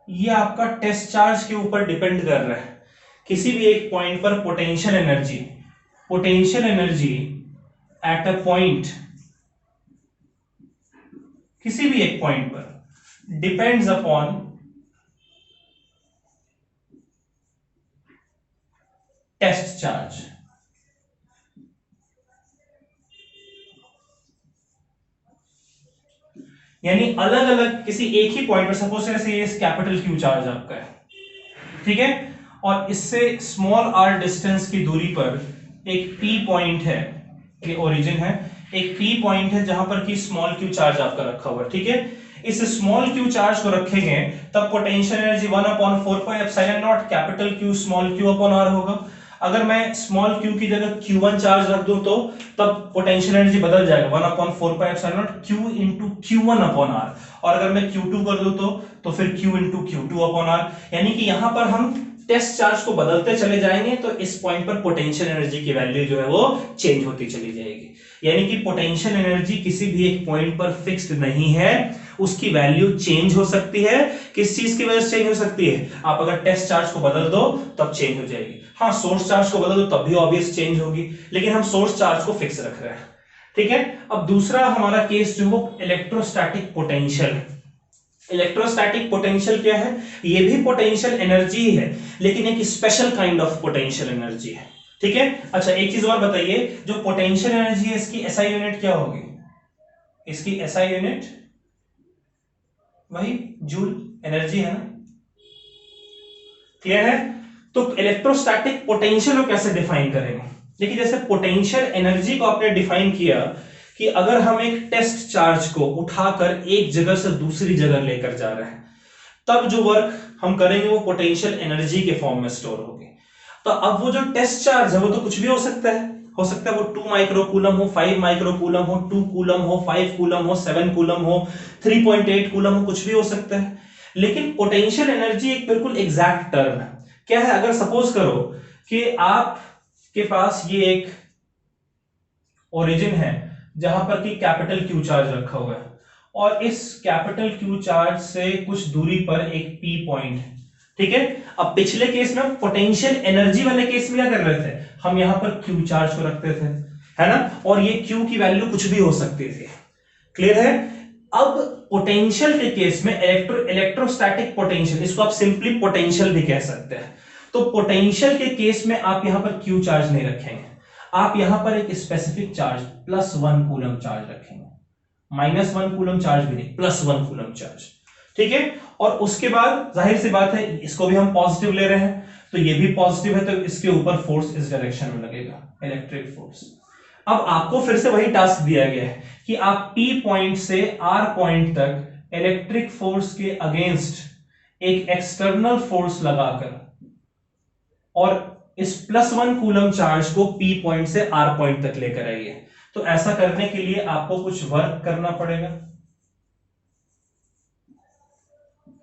ये आपका टेस्ट चार्ज के ऊपर डिपेंड कर रहा है। किसी भी एक पॉइंट पर potential energy at a point, किसी भी एक पॉइंट पर डिपेंड्स अपॉन टेस्ट चार्ज। यानी अलग अलग किसी एक ही पॉइंट पर, सपोज से ये कैपिटल Q चार्ज आपका है, ठीक है, और इससे स्मॉल r डिस्टेंस की दूरी पर एक P पॉइंट है, ये ओरिजिन है, एक P पॉइंट है जहां पर कि स्मॉल q चार्ज आपका रखा हुआ है, ठीक है। इस स्मॉल q चार्ज को रखेंगे तब potential energy 1/4 epsilon not capital Q small q upon R होगा। अगर मैं स्मॉल q की जगह Q1 चार्ज रख दूं तो तब पोटेंशियल एनर्जी बदल जाएगा 1/4 epsilon not Q into Q1 upon R, और अगर मैं Q2 कर दूं तो फिर Q into Q2 upon R। यानी कि यहां पर हम टेस्ट चार्ज को बदलते चले जाएंगे तो इस पॉइंट पर पोटेंशियल एनर्जी की वैल्यू जो है वो चेंज होती चली जाएगी। यानी कि पोटेंशियल एनर्जी किसी भी एक पॉइंट पर फिक्स्ड नहीं है, उसकी वैल्यू चेंज हो सकती है। किस चीज की वजह से चेंज हो सकती है? आप अगर टेस्ट चार्ज को बदल दो तब चेंज हो जाएगी, हाँ सोर्स चार्ज को बदल दो तब भी ऑब्वियस चेंज होगी, लेकिन हम सोर्स चार्ज को फिक्स रख रहे हैं, ठीक है। अब दूसरा हमारा केस जो वो इलेक्ट्रोस्टैटिक पोटेंशियल, इलेक्ट्रोस्टैटिक पोटेंशियल क्या है? ये भी पोटेंशियल एनर्जी है, लेकिन एक special kind of potential energy है। ठीक है। अच्छा, एक चीज और बताइए, जो पोटेंशियल एनर्जी है इसकी एसआई यूनिट क्या होगी? इसकी एसआई यूनिट वही जूल एनर्जी है ना। क्लियर है? तो इलेक्ट्रोस्टैटिक पोटेंशियल को कैसे डिफाइन करेंगे? देखिए, जैसे पोटेंशियल एनर्जी को आपने डिफाइन किया कि अगर हम एक टेस्ट चार्ज को उठाकर एक जगह से दूसरी जगह लेकर जा रहे हैं, तब जो वर्क हम करेंगे वो पोटेंशियल एनर्जी के फॉर्म में स्टोर होगी। तो अब वो जो टेस्ट चार्ज है वो तो कुछ भी हो सकता है। हो सकता है वो 2 माइक्रोकूलम हो, 5 माइक्रोकूलम हो, 2 कूलम हो, 5 कूलम हो, 7 कूलम हो, 3.8 कूलम हो, कुछ भी हो सकता है। लेकिन पोटेंशियल एनर्जी एक बिल्कुल एग्जैक्ट टर्म है। क्या है? अगर सपोज करो कि आपके पास ये एक ओरिजिन है जहां पर कि कैपिटल क्यू चार्ज रखा हुआ है, और इस कैपिटल क्यू चार्ज से कुछ दूरी पर एक पी पॉइंट है। ठीक है। अब पिछले केस में पोटेंशियल एनर्जी वाले केस में क्या कर रहे थे? हम यहां पर क्यू चार्ज को रखते थे, है ना, और ये क्यू की वैल्यू कुछ भी हो सकती थी। क्लियर है? अब पोटेंशियल के केस में इलेक्ट्रोस्टैटिक पोटेंशियल, इसको आप सिंपली पोटेंशियल भी कह सकते हैं। तो पोटेंशियल के केस में आप यहां पर क्यू चार्ज नहीं रखेंगे, आप यहां पर एक स्पेसिफिक चार्ज +1 कूलम चार्ज रखेंगे। -1 कूलम चार्ज भी नहीं, +1 कूलम चार्ज। ठीक है। और उसके बाद जाहिर सी बात है इसको भी हम पॉजिटिव ले रहे हैं, तो ये भी पॉजिटिव है, तो इसके ऊपर फोर्स इस डायरेक्शन में लगेगा, इलेक्ट्रिक फोर्स। अब आपको फिर से वही टास्क दिया गया है कि आप P पॉइंट से R पॉइंट तक इलेक्ट्रिक फोर्स के अगेंस्ट एक एक्सटर्नल फोर्स लगाकर और इस +1 कूलम चार्ज को P पॉइंट से R पॉइंट तक लेकर आइए। तो ऐसा करने के लिए आपको कुछ वर्क करना पड़ेगा।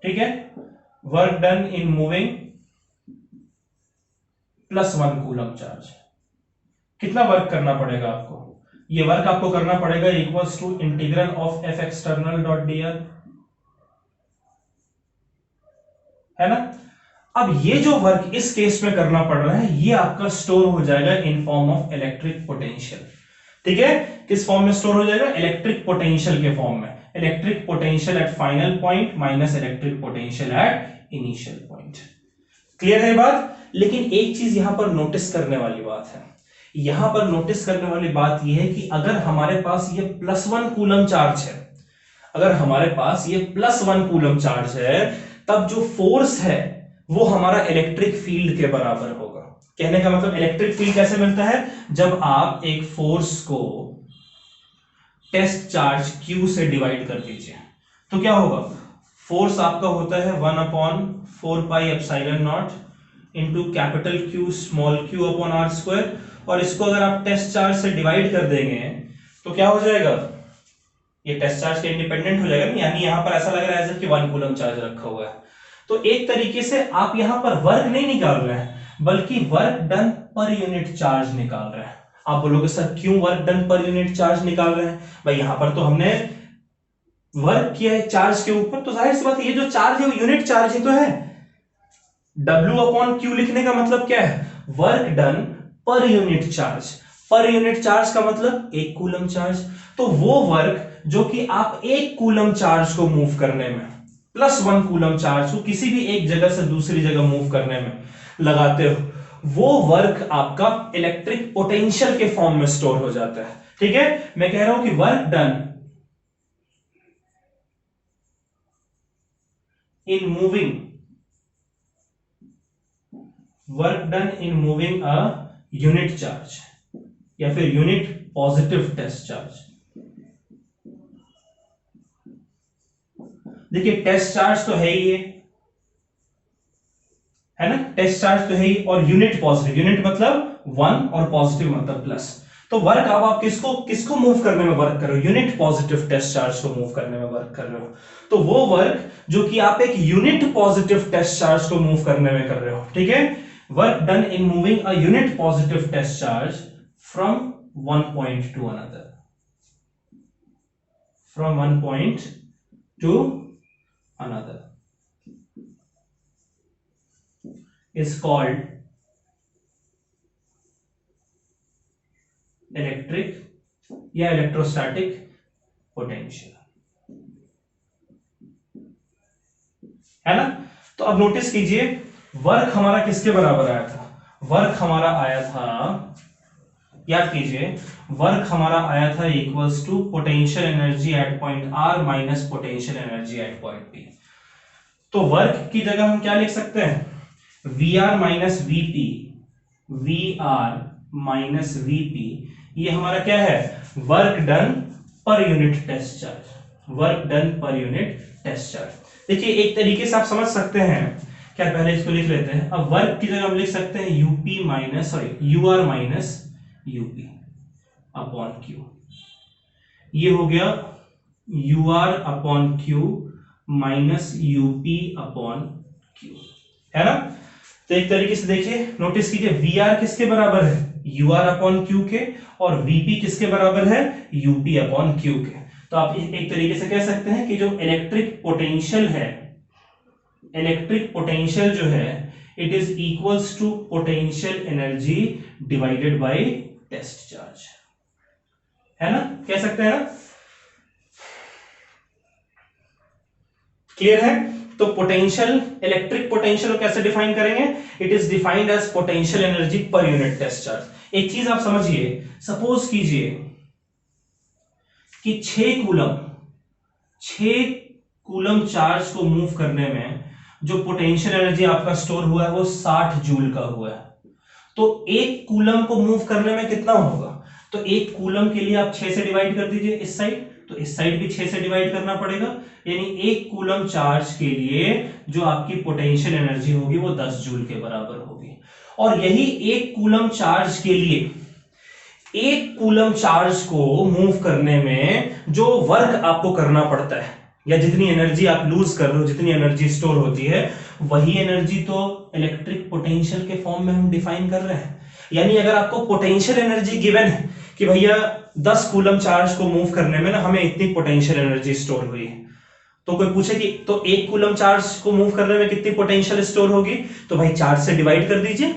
ठीक है। Work done in moving +1 coulomb charge. कितना वर्क करना पड़ेगा आपको? ये वर्क आपको करना पड़ेगा equals to integral of F external dot dr, है ना। अब ये जो वर्क इस केस में करना पड़ रहा है, ये आपका स्टोर हो जाएगा इन फॉर्म ऑफ इलेक्ट्रिक पोटेंशियल। ठीक है। किस फॉर्म में स्टोर हो जाएगा? इलेक्ट्रिक पोटेंशियल के फॉर्म में। Electric potential at final point minus electric potential at initial point. Clear है बात? लेकिन एक चीज यहां पर नोटिस करने वाली बात है। यहां पर नोटिस करने वाली बात यह है कि अगर हमारे पास ये +1 कूलम चार्ज है, अगर हमारे पास ये +1 कूलम चार्ज है, तब जो फोर्स है वो हमारा इलेक्ट्रिक फील्ड के बराबर होगा। कहने का मतलब इलेक्ट्रिक फील्ड कैसे मिलता है? जब आप एक फोर्स को टेस्ट चार्ज Q से डिवाइड कर दीजिए, तो क्या होगा? फोर्स आपका होता है 1/4πε0 into capital Q small q upon r², और इसको अगर आप टेस्ट चार्ज से डिवाइड कर देंगे तो क्या हो जाएगा? ये टेस्ट चार्ज के इंडिपेंडेंट हो जाएगा, यानी यहां पर ऐसा लग रहा है कि 1 कूलम चार्ज रखा हुआ है। तो एक तरीके से आप यहां पर वर्क नहीं निकाल रहे हैं, बल्कि work done per unit charge निकाल रहे हैं। आप बोलोगे सर क्यों work done per unit charge निकाल रहे हैं? भाई यहां पर तो हमने वर्क किया है चार्ज के ऊपर, तो जाहिर सी बात है ये जो चार्ज है वो यूनिट चार्ज ही तो है। W/Q लिखने का मतलब क्या है? Work done per unit charge. Per unit charge का मतलब 1 कूलम चार्ज। तो वो वर्क जो कि आप 1 कूलम चार्ज को मूव करने में, +1 कूलम चार्ज को किसी भी एक जगह से दूसरी जगह मूव करने में लगाते हो, वो वर्क आपका इलेक्ट्रिक पोटेंशियल के फॉर्म में स्टोर हो जाता है। ठीक है। मैं कह रहा हूं कि work done in moving a unit charge या फिर यूनिट पॉजिटिव टेस्ट चार्ज। देखिए टेस्ट चार्ज तो है ही है ना, टेस्ट चार्ज तो है ही, और यूनिट पॉजिटिव, यूनिट मतलब 1 और पॉजिटिव मतलब प्लस। तो वर्क अब आप किसको मूव करने में वर्क कर रहे हो? यूनिट पॉजिटिव टेस्ट चार्ज को मूव करने में वर्क कर रहे हो। तो वो वर्क जो कि आप एक यूनिट पॉजिटिव टेस्ट चार्ज को मूव करने में कर रहे हो। ठीक है। Work done in moving a unit positive test charge from one point to another, from one point to another is called electric या इलेक्ट्रोस्टैटिक पोटेंशियल। है ना। तो अब नोटिस कीजिए वर्क हमारा किसके बराबर आया था, वर्क हमारा आया था, याद कीजिए वर्क हमारा आया था equals to potential energy at point R minus potential energy at point P. तो वर्क की जगह हम क्या लिख सकते हैं, V R minus VP, V R minus VP, ये हमारा क्या है, work done per unit test charge, work done per unit test charge. देखिए एक तरीके से आप समझ सकते हैं, क्या पहले इसको लिख लेते हैं। अब वर्क की जगह हम लिख सकते हैं UP minus UR minus UP upon Q, ये हो गया UR upon Q minus UP upon Q, है ना। तो एक तरीके से देखिए नोटिस कीजिए वी आर किसके बराबर है, यू आर अपॉन क्यू के, और वीपी किसके बराबर है, यूपी अपॉन क्यू के। तो आप एक तरीके से कह सकते हैं कि जो इलेक्ट्रिक पोटेंशियल है, इलेक्ट्रिक पोटेंशियल जो है it is equals to potential energy divided by test charge, है ना, कह सकते हैं ना, क्लियर है। तो पोटेंशियल, इलेक्ट्रिक पोटेंशियल को कैसे डिफाइन करेंगे, it is defined as potential energy per unit test charge. एक चीज आप समझिए, सपोज कीजिए कि 6 कूलम चार्ज को मूव करने में जो पोटेंशियल एनर्जी आपका स्टोर हुआ है वो 60 जूल का हुआ है। तो 1 कूलम को मूव करने में कितना होगा, तो 1 कूलम के लिए आप 6 से डिवाइड कर दीजिए इस साइड, तो इस साइड भी 6 से डिवाइड करना पड़ेगा, यानी 1 कूलम चार्ज के लिए जो आपकी पोटेंशियल एनर्जी होगी वो 10 जूल के बराबर होगी। और यही 1 कूलम चार्ज के लिए, 1 कूलम चार्ज को मूव करने में जो वर्क आपको करना पड़ता है, या जितनी एनर्जी आप लूज कर रहे हो, जितनी एनर्जी स्टोर होती है, वही एनर्जी तो इलेक्ट्रिक पोटेंशियल के फॉर्म में हम डिफाइन कर रहे हैं। यानी अगर आपको पोटेंशियल एनर्जी गिवन है कि भैया 10 कूलम चार्ज को मूव करने में ना हमें इतनी पोटेंशियल एनर्जी स्टोर हुई है, तो कोई पूछे कि तो 1 कूलम चार्ज को मूव करने में कितनी पोटेंशियल स्टोर होगी, तो भाई 4 से डिवाइड कर दीजिए।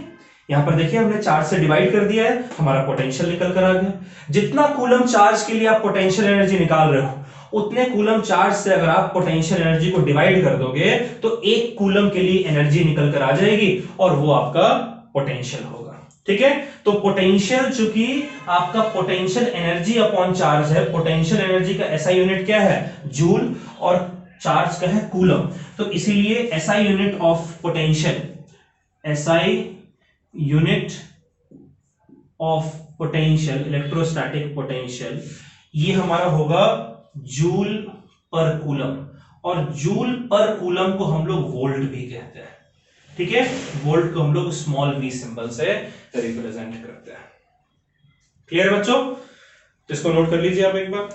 यहां पर देखिए हमने 4 से डिवाइड कर दिया है, हमारा पोटेंशियल निकल कर आ गया। जितना कूलम चार्ज के लिए आप पोटेंशियल एनर्जी निकाल रहे हो, उतने कूलम चार्ज से अगर आप पोटेंशियल एनर्जी को डिवाइड कर दोगे तो 1 कूलम के लिए एनर्जी निकल कर आ जाएगी और वो आपका पोटेंशियल होगा, ठीक है। तो पोटेंशियल, चूंकि आपका पोटेंशियल एनर्जी अपॉन चार्ज है, पोटेंशियल एनर्जी का एसआई यूनिट क्या है, जूल, और चार्ज का है कूलम, तो इसीलिए SI unit of potential, SI unit of potential, electrostatic potential, ये हमारा होगा जूल पर कूलम, और जूल पर कूलम को हम लोग वोल्ट भी कहते हैं, ठीक है। वोल्ट को हम लोग स्मॉल v सिंबल से रिप्रेजेंट करते हैं। क्लियर बच्चों, तो इसको नोट कर लीजिए आप एक बार।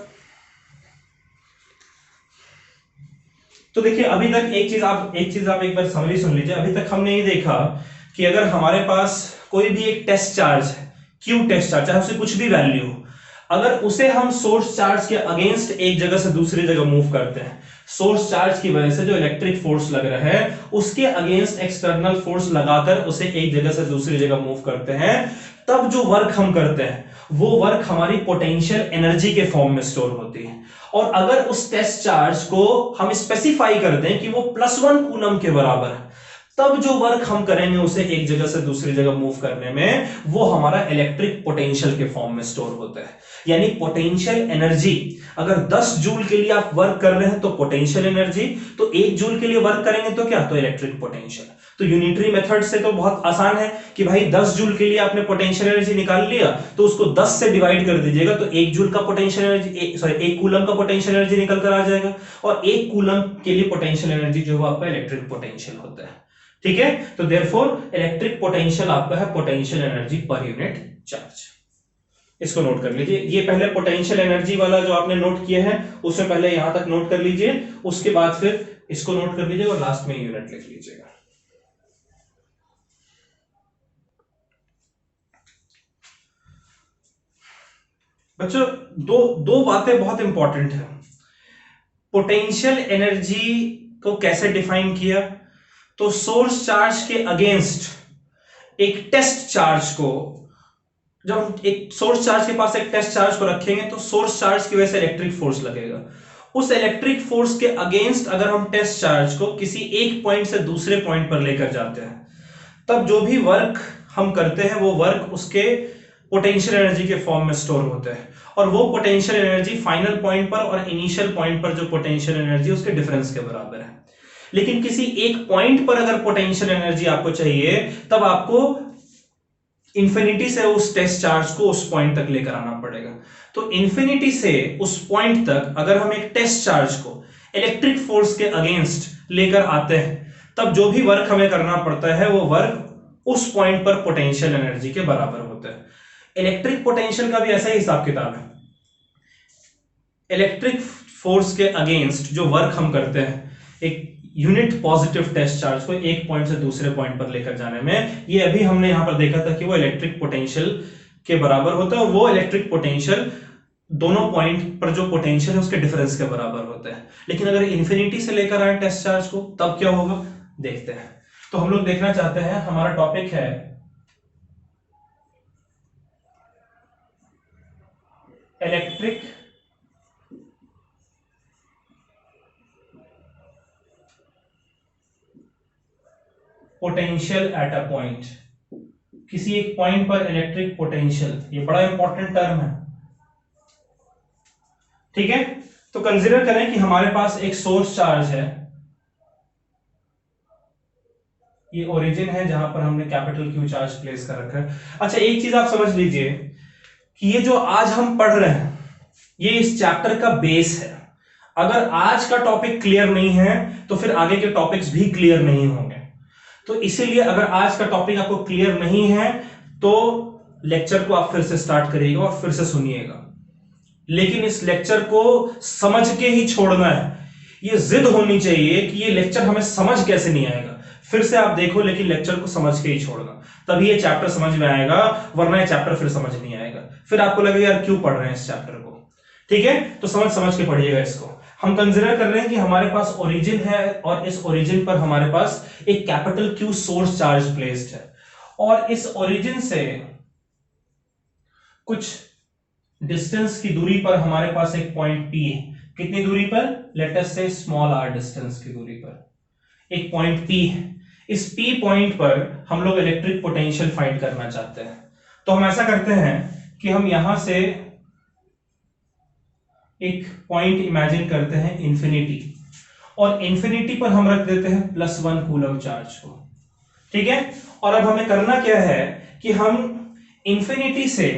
तो देखिए अभी तक एक चीज आप एक बार समरी सुन लीजिए। अभी तक हमने ये देखा कि अगर हमारे पास कोई भी एक टेस्ट चार्ज है, क्यू टेस्ट चार्ज, चाहे उससे कुछ भी वैल्यू हो, अगर उसे हम सोर्स चार्ज के अगेंस्ट एक जगह से दूसरी जगह मूव करते हैं, सोर्स चार्ज की वजह से जो इलेक्ट्रिक फोर्स लग रहा है उसके अगेंस्ट एक्सटर्नल फोर्स लगाकर उसे एक जगह से दूसरी जगह मूव करते हैं, तब जो वर्क हम करते हैं वो वर्क हमारी पोटेंशियल एनर्जी के फॉर्म में स्टोर होती है। और अगर उस टेस्ट चार्ज को हम स्पेसिफाई कर दें कि वो +1 कूलम के बराबर है, तब जो वर्क हम करेंगे उसे एक जगह से दूसरी जगह मूव करने में, वो हमारा इलेक्ट्रिक पोटेंशियल के फॉर्म में स्टोर होता है। यानी पोटेंशियल एनर्जी, अगर 10 जूल के लिए आप वर्क कर रहे हैं तो पोटेंशियल एनर्जी, तो 1 जूल के लिए वर्क करेंगे तो क्या, तो इलेक्ट्रिक पोटेंशियल। तो यूनिटरी मेथड से तो बहुत आसान है कि भाई 10 जूल के लिए आपने पोटेंशियल एनर्जी निकाल लिया, तो उसको 10 से डिवाइड कर दीजिएगा, तो 1 जूल का पोटेंशियल एनर्जी, 1 कूलम का पोटेंशियल एनर्जी निकल कर आ जाएगा, और 1 कूलम के लिए पोटेंशियल एनर्जी जो है आपका इलेक्ट्रिक पोटेंशियल होता है, ठीक है। तो देयरफॉर इलेक्ट्रिक पोटेंशियल आपका है potential energy per unit charge. इसको नोट कर लीजिए। ये पहले पोटेंशियल एनर्जी वाला जो आपने नोट किया है उसमें पहले यहां तक नोट कर लीजिए, उसके बाद फिर इसको नोट कर लीजिए और लास्ट में यूनिट लिख लीजिएगा। बच्चों दो बातें बहुत इंपॉर्टेंट है। पोटेंशियल एनर्जी को कैसे डिफाइन किया, तो सोर्स चार्ज के अगेंस्ट एक टेस्ट चार्ज को, जब हम एक सोर्स चार्ज के पास एक टेस्ट चार्ज को रखेंगे तो सोर्स चार्ज की वजह से इलेक्ट्रिक फोर्स लगेगा, उस इलेक्ट्रिक फोर्स के अगेंस्ट अगर हम टेस्ट चार्ज को किसी एक पॉइंट से दूसरे पॉइंट पर लेकर जाते हैं, तब जो भी वर्क हम करते हैं वो वर्क उसके पोटेंशियल एनर्जी के फॉर्म में स्टोर होते हैं, और वो पोटेंशियल एनर्जी फाइनल पॉइंट पर और इनिशियल पॉइंट पर जो पोटेंशियल एनर्जी उसके डिफरेंस के बराबर है। लेकिन किसी एक पॉइंट पर अगर पोटेंशियल एनर्जी आपको चाहिए, तब आपको इंफिनिटी से उस टेस्ट चार्ज को उस पॉइंट तक लेकर आना पड़ेगा। तो इंफिनिटी से उस पॉइंट तक अगर हम एक टेस्ट चार्ज को इलेक्ट्रिक फोर्स के अगेंस्ट लेकर आते हैं, तब जो भी वर्क हमें करना पड़ता है वो वर्क उस पॉइंट पर पोटेंशियल एनर्जी के बराबर होता है। इलेक्ट्रिक पोटेंशियल का भी ऐसा ही हिसाब किताब है। इलेक्ट्रिक फोर्स के अगेंस्ट जो वर्क हम करते हैं एक यूनिट पॉजिटिव टेस्ट चार्ज को एक पॉइंट से दूसरे पॉइंट पर लेकर जाने में, ये अभी हमने यहां पर देखा था कि वो इलेक्ट्रिक पोटेंशियल के बराबर होता है, और वो इलेक्ट्रिक पोटेंशियल दोनों पॉइंट पर जो पोटेंशियल है उसके डिफरेंस के बराबर होता है। लेकिन अगर इन्फिनिटी से लेकर आए टेस्ट चार्ज को, तब क्या होगा देखते हैं। तो हम लोग देखना चाहते हैं, हमारा टॉपिक है electric potential at a point. किसी एक पॉइंट पर इलेक्ट्रिक पोटेंशियल, ये बड़ा इंपॉर्टेंट टर्म है, ठीक है। तो कंसीडर करें कि हमारे पास एक सोर्स चार्ज है, ये ओरिजिन है जहां पर हमने कैपिटल क्यू चार्ज प्लेस कर रखा है। अच्छा, एक चीज आप समझ लीजिए कि ये जो आज हम पढ़ रहे हैं ये इस चैप्टर का बेस है। अगर आज का टॉपिक क्लियर नहीं है तो फिर आगे के टॉपिक्स भी क्लियर नहीं होंगे। तो इसीलिए अगर आज का टॉपिक आपको क्लियर नहीं है तो लेक्चर को आप फिर से स्टार्ट करिएगा और फिर से सुनिएगा, लेकिन इस लेक्चर को समझ के ही छोड़ना है। ये जिद होनी चाहिए कि ये लेक्चर हमें समझ कैसे नहीं आएगा, फिर से आप देखो लेकिन लेक्चर को समझ के ही छोड़ना, तभी ये चैप्टर समझ में आएगा, वरना ये चैप्टर फिर समझ नहीं आएगा। फिर आपको लगेगा यार क्यों पढ़ रहे हैं इस चैप्टर को, ठीक है। तो समझ के पढ़िएगा इसको। हम कंसीडर कर रहे हैं कि हमारे पास ओरिजिन है और इस ओरिजिन पर हमारे पास एक capital Q source charge placed है, और इस ओरिजिन से कुछ डिस्टेंस की दूरी पर हमारे पास एक पॉइंट P है। कितनी दूरी पर? लेट अस से स्मॉल r डिस्टेंस की दूरी पर एक पॉइंट P है। इस P पॉइंट पर हम लोग इलेक्ट्रिक पोटेंशियल फाइंड करना चाहते हैं। तो हम ऐसा करते हैं कि हम यहां से एक पॉइंट इमेजिन करते हैं इंफिनिटी, और इंफिनिटी पर हम रख देते हैं +1 कूलम चार्ज को, ठीक है। और अब हमें करना क्या है कि हम इंफिनिटी से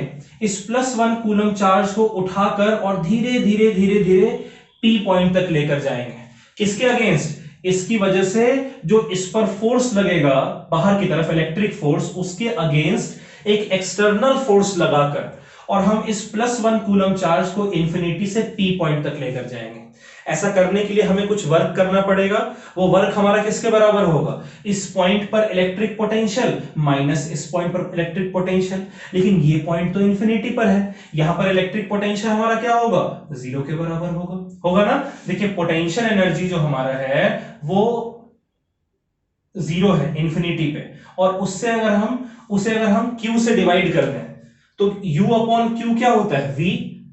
इस +1 कूलम चार्ज को उठाकर और धीरे धीरे धीरे धीरे P पॉइंट तक लेकर जाएंगे। किसके अगेंस्ट? इसकी वजह से जो इस पर फोर्स लगेगा बाहर की तरफ, इलेक्ट्रिक फोर्स, उसके अगेंस्ट एक एक्सटर्नल फोर्स लगाकर, और हम इस +1 कूलम चार्ज को इंफिनिटी से P पॉइंट तक लेकर जाएंगे। ऐसा करने के लिए हमें कुछ वर्क करना पड़ेगा। वो वर्क हमारा किसके बराबर होगा? इस पॉइंट पर इलेक्ट्रिक पोटेंशियल माइनस इस पॉइंट पर इलेक्ट्रिक पोटेंशियल। लेकिन ये पॉइंट तो इंफिनिटी पर है, यहां पर इलेक्ट्रिक पोटेंशियल हमारा क्या होगा? 0 के बराबर होगा ना। देखिए पोटेंशियल एनर्जी जो हमारा है वो 0 है इंफिनिटी पे, और उसे अगर हम Q से डिवाइड कर दें तो U अपॉन Q क्या होता है? V।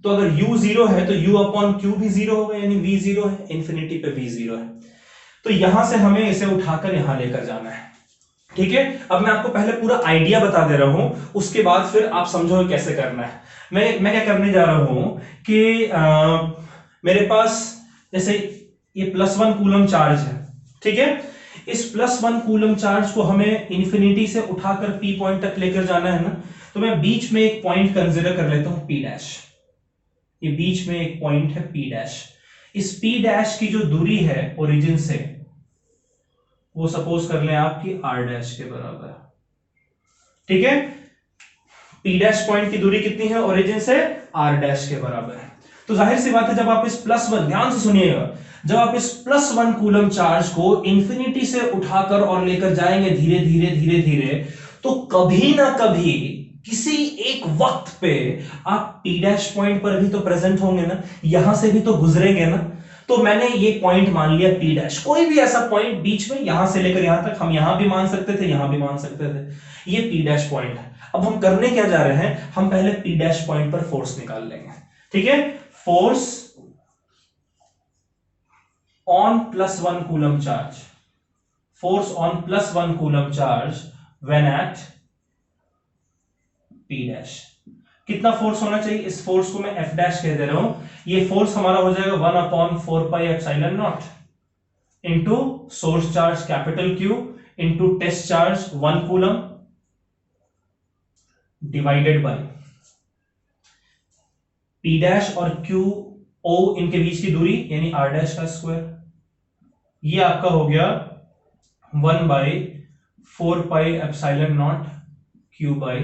तो अगर U 0 है तो U अपॉन Q भी 0 होगा, यानी V 0 है, इंफिनिटी पे V 0 है। तो यहां से हमें इसे उठाकर यहां लेकर जाना है, ठीक है। अब मैं आपको पहले पूरा आइडिया बता दे रहा हूं, उसके बाद फिर आप समझो कैसे करना है। मैं क्या करने जा रहा हूं कि मेरे पास जैसे ये +1 कूलम चार्ज है, ठीक है। इस +1 कूलम चार्ज को हमें इंफिनिटी से उठाकर P पॉइंट तक लेकर जाना है ना। तो मैं बीच में एक पॉइंट कंसीडर कर लेता हूं P'। ये बीच में एक पॉइंट है P'। इस P' की जो दूरी है ओरिजिन से, वो सपोज कर लें आपकी R' के बराबर, ठीक है। P' पॉइंट की दूरी कितनी है ओरिजिन से? R' के बराबर है। तो जाहिर सी बात है जब आप इस +1, ध्यान से सुनिएगा, जब आप इस +1 कूलम चार्ज को इंफिनिटी से उठाकर और लेकर जाएंगे धीरे धीरे धीरे धीरे, तो कभी ना कभी किसी एक वक्त पे आप P' पॉइंट पर भी तो प्रेजेंट होंगे ना, यहां से भी तो गुजरेंगे ना। तो मैंने ये पॉइंट मान लिया P', कोई भी ऐसा पॉइंट बीच में, यहां से लेकर यहां तक, हम यहां भी मान सकते थे, यहां भी मान सकते थे, ये P' पॉइंट है। अब हम करने क्या जा रहे हैं? हम पहले P' पॉइंट पर फोर्स निकाल लेंगे, ठीक है। Force on +1 coulomb charge, force on +1 coulomb charge when at P dash। कितना फोर्स होना चाहिए? इस फोर्स को मैं F डैश कह दे रहा हूं। ये फोर्स हमारा हो जाएगा 1/4πε0 into source charge capital Q into test charge 1 coulomb divided by P dash और Q O इनके बीच की दूरी यानी R डैश का स्क्वायर। ये आपका हो गया 1/4πε0 Q बाई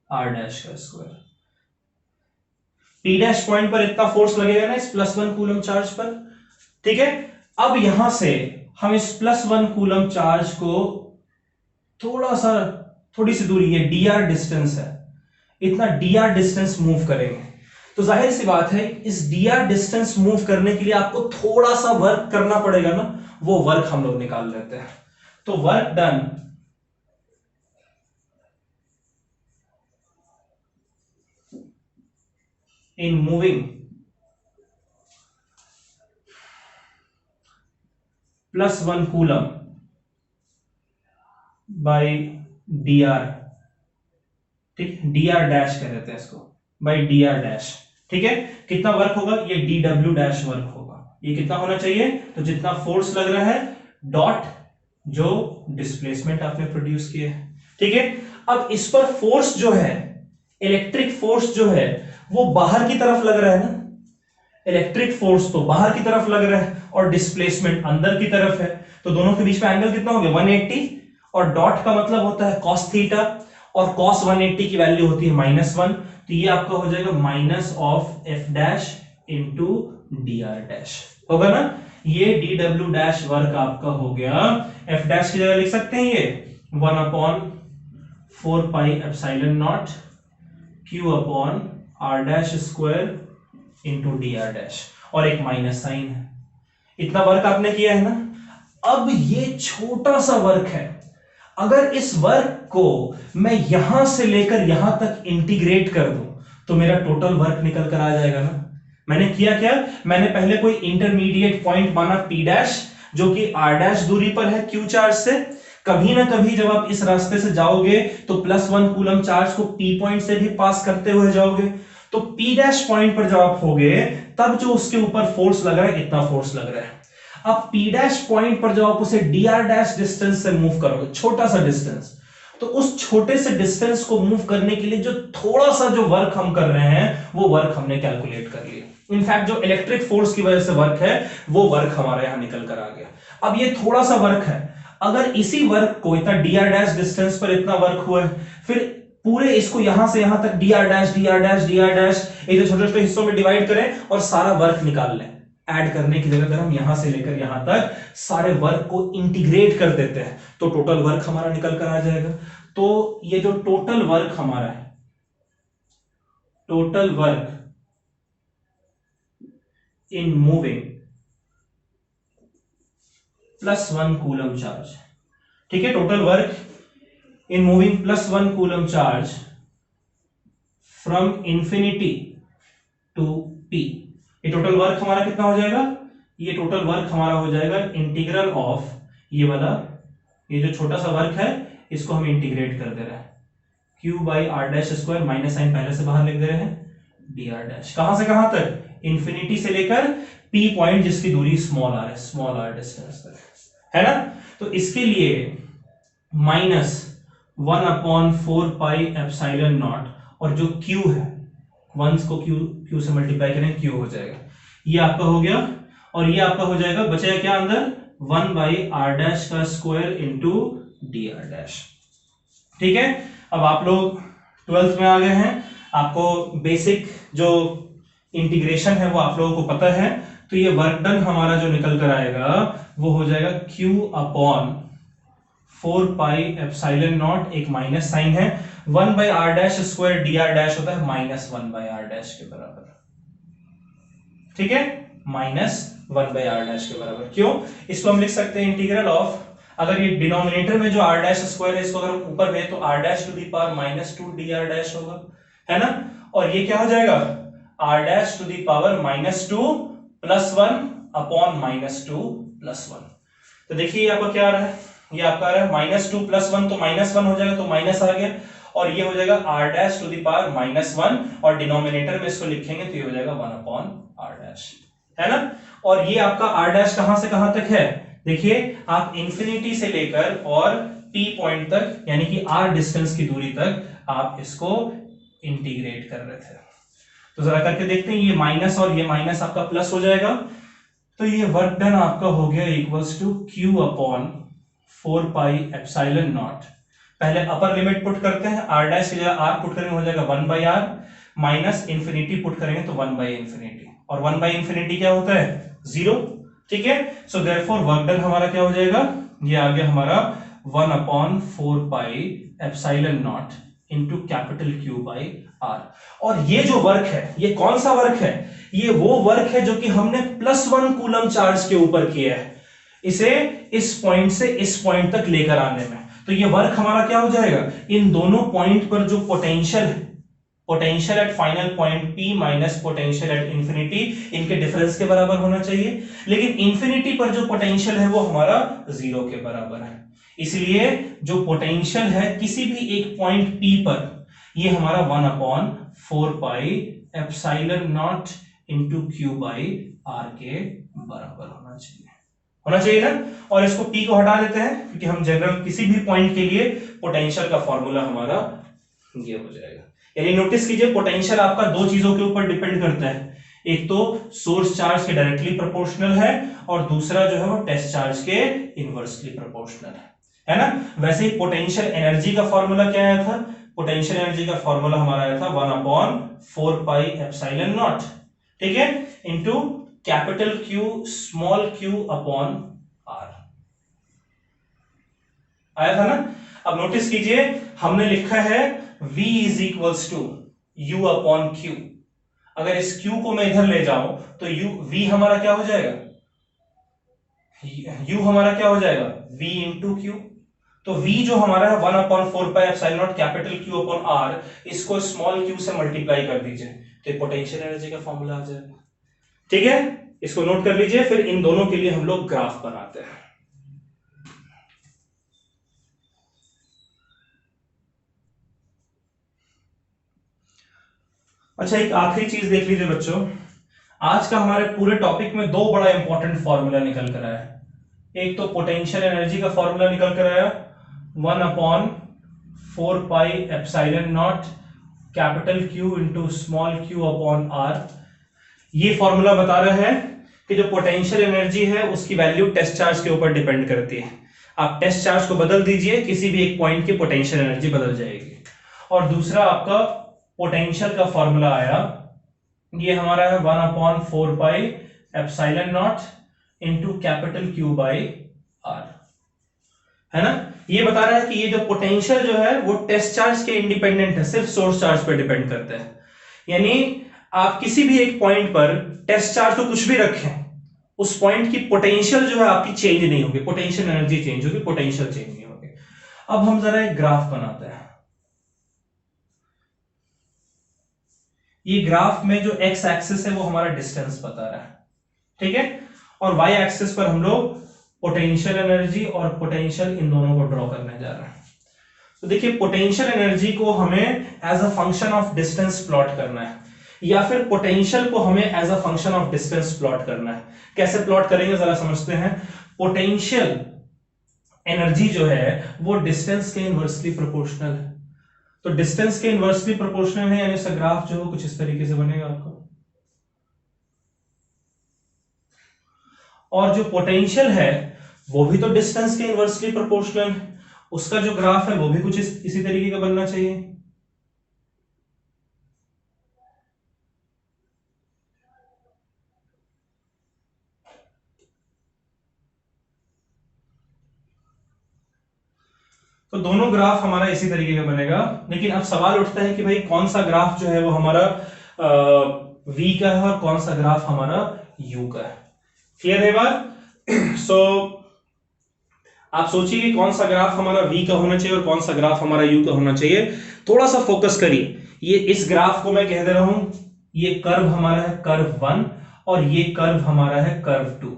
R डैश का स्क्वायर। P डैश पॉइंट पर इतना फोर्स लगेगा ना इस +1 कूलम चार्ज पर, ठीक है। अब यहां से हम इस +1 कूलम चार्ज को थोड़ी सी दूरी, ये dr डिस्टेंस है, इतना dr डिस्टेंस मूव करेंगे। तो जाहिर सी बात है इस dr डिस्टेंस मूव करने के लिए आपको थोड़ा सा वर्क करना पड़ेगा ना, वो वर्क हम लोग निकाल लेते हैं। तो work done in moving +1 coulomb by dr, ठीक, dr डैश कह देते हैं इसको, बाय dr डैश, ठीक है। कितना वर्क होगा? ये dw डैश वर्क होगा। ये कितना होना चाहिए? तो जितना फोर्स लग रहा है डॉट जो डिस्प्लेसमेंट आपने प्रोड्यूस किया है, ठीक है। अब इस पर फोर्स जो है, इलेक्ट्रिक फोर्स जो है वो बाहर की तरफ लग रहा है ना, इलेक्ट्रिक फोर्स तो बाहर की तरफ लग रहा है और डिस्प्लेसमेंट अंदर की तरफ है। तो दोनों के बीच में एंगल कितना हो गया? 180, और डॉट का मतलब होता है cos थीटा, और cos 180 की वैल्यू होती है -1। तो ये आपका हो जाएगा minus of F dash into dr dash, होगा ना। ये dw डैश वर्क आपका हो गया। एफ डैश की जगह लिख सकते हैं ये 1/4πε0 Q upon R dash square into dr dash, और एक माइनस साइन है। इतना वर्क आपने किया है ना। अब ये छोटा सा वर्क है, अगर इस वर्क को मैं यहां से लेकर यहां तक इंटीग्रेट कर दूं तो मेरा टोटल वर्क निकल कर आ जाएगा ना। मैंने किया क्या? मैंने पहले कोई इंटरमीडिएट पॉइंट माना P डैश, जो कि R डैश दूरी पर है Q चार्ज से। कभी ना कभी जब आप इस रास्ते से जाओगे तो +1 कूलम चार्ज को P पॉइंट से भी पास करते हुए जाओगे। तो P डैश पॉइंट पर जब आप होगे तब जो उसके ऊपर फोर्स लग रहा है, इतना फोर्स लग रहा है। अब P डैश पॉइंट पर जब आप उसे dr डैश डिस्टेंस से मूव करोगे, छोटा सा डिस्टेंस, तो उस छोटे से डिस्टेंस को मूव करने के लिए जो थोड़ा सा जो वर्क हम कर रहे हैं वो वर्क हमने कैलकुलेट कर लिया। इनफैक्ट जो इलेक्ट्रिक फोर्स की वजह से वर्क है वो वर्क हमारे यहां निकल कर आ गया। अब ये थोड़ा सा वर्क है, अगर इसी वर्क को इतना dr डैश डिस्टेंस पर इतना वर्क हुआ है, फिर पूरे इसको यहां से यहां तक dr dash dr dash dr dash एक छोटे छोटे हिस्सों में डिवाइड करें और सारा वर्क निकाल लें। ऐड करने की जगह अगर हम यहां से लेकर यहां तक सारे वर्क को इंटीग्रेट कर देते हैं तो टोटल वर्क हमारा निकल कर आ जाएगा। तो ये जो टोटल वर्क हमारा है, total work in moving +1 coulomb charge, ठीक है, total work in moving +1 coulomb charge from infinity to P। ये टोटल वर्क हमारा कितना हो जाएगा? ये टोटल वर्क हमारा हो जाएगा इंटीग्रल ऑफ ये वाला, ये जो छोटा सा वर्क है इसको हम इंटीग्रेट कर दे रहे हैं Q by R dash square, minus sign पहले से बाहर लिख दे रहे हैं, dr डैश। कहां से कहां तक? इंफिनिटी से लेकर P पॉइंट जिसकी दूरी स्मॉल r है, स्मॉल r डिस्टेंस तक है ना। तो इसके लिए -1/4πε0, और जो Q है वंस को Q से मल्टीप्लाई करें Q हो जाएगा, ये आपका हो गया। और ये आपका हो जाएगा, बचेगा क्या अंदर? 1/r डैश का स्क्वायर इंटू dr डैश, ठीक है। अब आप लोग 12th में आ गए हैं, आपको बेसिक जो इंटीग्रेशन है वो आप लोगों को पता है। तो ये वर्क डन हमारा जो निकल कर आएगा वो हो जाएगा Q अपॉन 4πε0, एक माइनस साइन है, 1/r dash square dr dash होता है -1/r डैश के बराबर, ठीक है, -1/r डैश के बराबर। क्यों? इसको हम लिख सकते हैं इंटीग्रल ऑफ, अगर ये डिनोमिनेटर में जो r डैश स्क्वायर है इसको अगर हम ऊपर में तो r dash to the power -2 dr dash होगा, है ना। और ये क्या हो जाएगा? r dash to the power -2 +1 upon -2 + 1। तो देखिए ये आपका क्या आ रहा है, ये आपका आ रहा है -2 + 1, तो -1 हो जाएगा, तो माइनस आ गया, और ये हो जाएगा r' -1, और डिनोमिनेटर में इसको लिखेंगे तो ये हो जाएगा 1/r', है ना। और ये आपका r' कहां से कहां तक है, देखिए आप इंफिनिटी से लेकर और p पॉइंट तक, यानी कि r डिस्टेंस की दूरी तक आप इसको इंटीग्रेट कर रहे थे। तो जरा करके देखते हैं, ये माइनस और ये माइनस आपका प्लस हो जाएगा, तो ये वर्क डन आपका हो गया इक्वल्स टू Q/4πε0। पहले अपर लिमिट पुट करते हैं, r' की जगह r पुट करेंगे हो जाएगा 1/r, माइनस इंफिनिटी पुट करेंगे तो 1/∞, और 1/∞ क्या होता है, 0, ठीक है। सो देयरफॉर वर्क डन हमारा क्या हो जाएगा, ये आ गया हमारा 1/4πε0 इंटू Q/r। और ये जो वर्क है, ये कौन सा वर्क है, ये वो वर्क है जो कि हमने +1 कूलम चार्ज के ऊपर किया है, इसे इस पॉइंट से इस पॉइंट तक लेकर आने में। तो ये वर्क हमारा क्या हो जाएगा, इन दोनों पॉइंट पर जो पोटेंशियल है, potential at final point P minus potential at infinity, इनके डिफरेंस के बराबर होना चाहिए, लेकिन इंफिनिटी पर जो पोटेंशियल है वो हमारा 0 के बराबर है। इसलिए जो पोटेंशियल है किसी भी एक पॉइंट P पर, ये हमारा 1/4πε0 इंटू Q/r के बराबर होना चाहिए ना। और इसको P को हटा देते हैं, क्योंकि हम जनरल किसी भी पॉइंट के लिए पोटेंशियल का फॉर्मूला हमारा ये हो जाएगा। यानी नोटिस कीजिए, पोटेंशियल आपका दो चीजों के ऊपर डिपेंड करता है, एक तो सोर्स चार्ज के डायरेक्टली प्रोपोर्शनल है, और दूसरा जो है वो टेस्ट चार्ज के इनवर्सली प्रोपोर्शनल है ना। वैसे ही पोटेंशियल एनर्जी का फॉर्मूला क्या आया था, पोटेंशियल एनर्जी का फॉर्मूला हमारा आया था 1/4πε0, ठीक है, into capital Q small q upon r, आया था ना। अब नोटिस कीजिए, हमने लिखा है v is equals to u upon q। अगर इस q को मैं इधर ले जाऊं तो v हमारा क्या हो जाएगा, u हमारा क्या हो जाएगा, v इंटू q। तो v जो हमारा है 1/4πε0 कैपिटल Q अपॉन r, इसको स्मॉल q से मल्टीप्लाई कर दीजिए, तो ये पोटेंशियल एनर्जी का फॉर्मूला आ जाएगा, ठीक है। इसको नोट कर लीजिए, फिर इन दोनों के लिए हम लोग ग्राफ बनाते हैं। अच्छा, एक आखिरी चीज देख लीजिए बच्चों, आज का हमारे पूरे टॉपिक में दो बड़ा इंपॉर्टेंट फॉर्मूला निकल कर आया। एक तो पोटेंशियल एनर्जी का फॉर्मूला निकल कर आया 1/4πε0 capital Q into small q upon r। ये फॉर्मूला बता रहा है कि जो पोटेंशियल एनर्जी है उसकी वैल्यू टेस्ट चार्ज के ऊपर डिपेंड करती है। आप टेस्ट चार्ज को बदल दीजिए, किसी भी एक पॉइंट की पोटेंशियल एनर्जी बदल जाएगी। और दूसरा आपका पोटेंशियल का फॉर्मूला आया, ये हमारा है 1/4πε0 इंटू कैपिटल Q/r, है ना। ये बता रहा है कि ये जो पोटेंशियल जो है वो टेस्ट चार्ज के इंडिपेंडेंट है, सिर्फ सोर्स चार्ज पर डिपेंड करता है। यानी आप किसी भी एक पॉइंट पर टेस्ट चार्ज तो कुछ भी रखें, उस पॉइंट की पोटेंशियल जो है आपकी चेंज नहीं होगी, पोटेंशियल एनर्जी चेंज होगी, पोटेंशियल चेंज नहीं होगी। अब हम जरा एक ग्राफ बनाते हैं। ये ग्राफ में जो एक्स एक्सिस है वो हमारा डिस्टेंस बता रहा है, ठीक है, और वाई एक्सिस पर हम लोग पोटेंशियल एनर्जी और पोटेंशियल इन दोनों को ड्रॉ करने जा रहे हैं। तो देखिए, पोटेंशियल एनर्जी को हमें as a function of distance plot करना है, या फिर पोटेंशियल को हमें as a function of distance plot करना है। कैसे प्लॉट करेंगे जरा समझते हैं। पोटेंशियल एनर्जी जो है वो डिस्टेंस के इनवर्सली प्रोपोर्शनल है, तो डिस्टेंस के इनवर्सली प्रोपोर्शनल है, यानी इसका ग्राफ जो कुछ इस तरीके से बनेगा आपको। और जो पोटेंशियल है वो भी तो डिस्टेंस के इनवर्सली प्रोपोर्शनल है, उसका जो ग्राफ है वो भी कुछ इसी तरीके का बनना चाहिए। तो दोनों ग्राफ हमारा इसी तरीके का बनेगा, लेकिन अब सवाल उठता है कि भाई कौन सा ग्राफ जो है वो हमारा v का है और कौन सा ग्राफ हमारा u का है। क्लियर है बात? सो आप सोचिए कि कौन सा ग्राफ हमारा v का होना चाहिए और कौन सा ग्राफ हमारा u का होना चाहिए। थोड़ा सा फोकस करिए, ये इस ग्राफ को मैं कह दे रहा हूं, ये कर्व हमारा है कर्व 1, और ये कर्व हमारा है कर्व 2।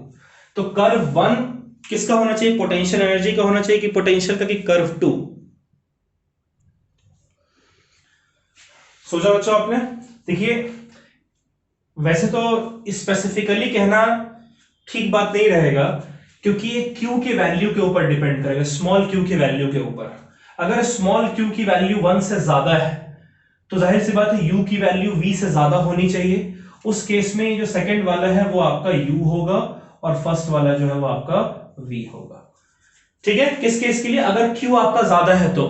तो कर्व 1 किसका होना चाहिए, पोटेंशियल एनर्जी का होना चाहिए कि पोटेंशियल का, कि कर्व 2। सोचा बच्चों आपने? देखिए वैसे तो स्पेसिफिकली कहना ठीक बात नहीं रहेगा, क्योंकि ये Q के वैल्यू के ऊपर डिपेंड करेगा, स्मॉल q के वैल्यू के ऊपर। अगर स्मॉल q की वैल्यू 1 से ज्यादा है तो जाहिर सी बात है u की वैल्यू v से ज्यादा होनी चाहिए। उस केस में जो सेकंड वाला है वो आपका u होगा और फर्स्ट वाला जो है वो आपका v होगा। ठीक है, किस केस के लिए? अगर q आपका ज्यादा है तो,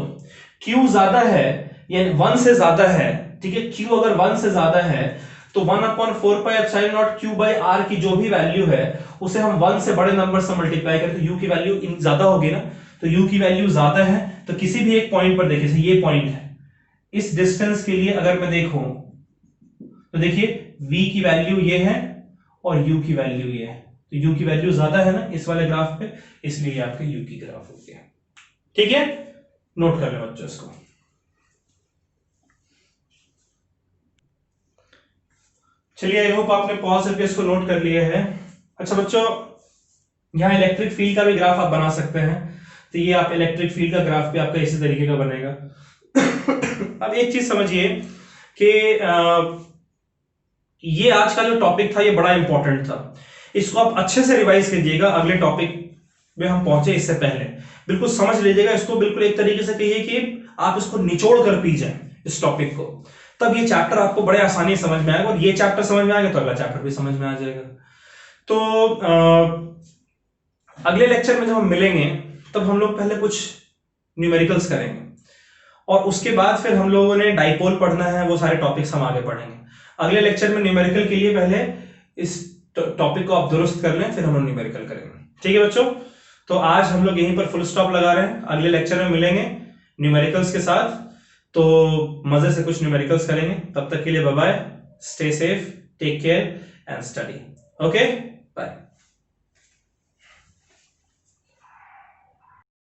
q ज्यादा है यानी 1 से ज्यादा है, ठीक है, q अगर 1 से ज्यादा है तो 1/4πε0 q बाई r की जो भी वैल्यू है उसे हम 1 से बड़े नंबर से मल्टीप्लाई करते हैं, u की वैल्यू ज्यादा होगी ना, तो u की वैल्यू ज्यादा है तो किसी भी एक पॉइंट पर देखिए, ये पॉइंट है, इस डिस्टेंस के लिए अगर मैं देखूं तो देखिए v की वैल्यू ये है और u की वैल्यू ये है, तो u की वैल्यू ज्यादा है ना इस वाले ग्राफ पे, इसलिए आपके u की ग्राफ हो गया। ठीक है, नोट कर ले बच्चों इसको। चलिए आई होप आपने पॉज करके इसको नोट कर लिया है। अच्छा बच्चों, यहाँ इलेक्ट्रिक फील्ड का भी ग्राफ आप बना सकते हैं, तो ये आप इलेक्ट्रिक फील्ड का ग्राफ भी आपका इसी तरीके का बनेगा। अब एक चीज समझिए कि ये आज का जो टॉपिक था ये बड़ा इंपॉर्टेंट था, इसको आप अच्छे से रिवाइज कीजिएगा। अगले टॉपिक में हम पहुंचे इससे पहले बिल्कुल समझ लीजिएगा इसको, बिल्कुल एक तरीके से कहिए कि आप इसको निचोड़ कर पी जाए इस टॉपिक को, तब ये चैप्टर आपको बड़े आसानी से समझ में आएगा, और ये चैप्टर समझ में आएगा तो अगला चैप्टर भी समझ में आ जाएगा। तो अगले लेक्चर में जब हम मिलेंगे तब हम लोग पहले कुछ न्यूमेरिकल्स करेंगे और उसके बाद फिर हम लोगों ने डाइपोल पढ़ना है, वो सारे टॉपिक्स हम आगे पढ़ेंगे। अगले लेक्चर में न्यूमेरिकल के लिए पहले इस टॉपिक को आप दुरुस्त कर लें, फिर हम लोग न्यूमेरिकल करेंगे। ठीक है बच्चों, तो आज हम लोग यहीं पर फुल स्टॉप लगा रहे हैं, अगले लेक्चर में मिलेंगे न्यूमेरिकल्स के साथ, तो मजे से कुछ न्यूमेरिकल्स करेंगे। तब तक के लिए bye bye, stay safe, take care and study. Okay, bye.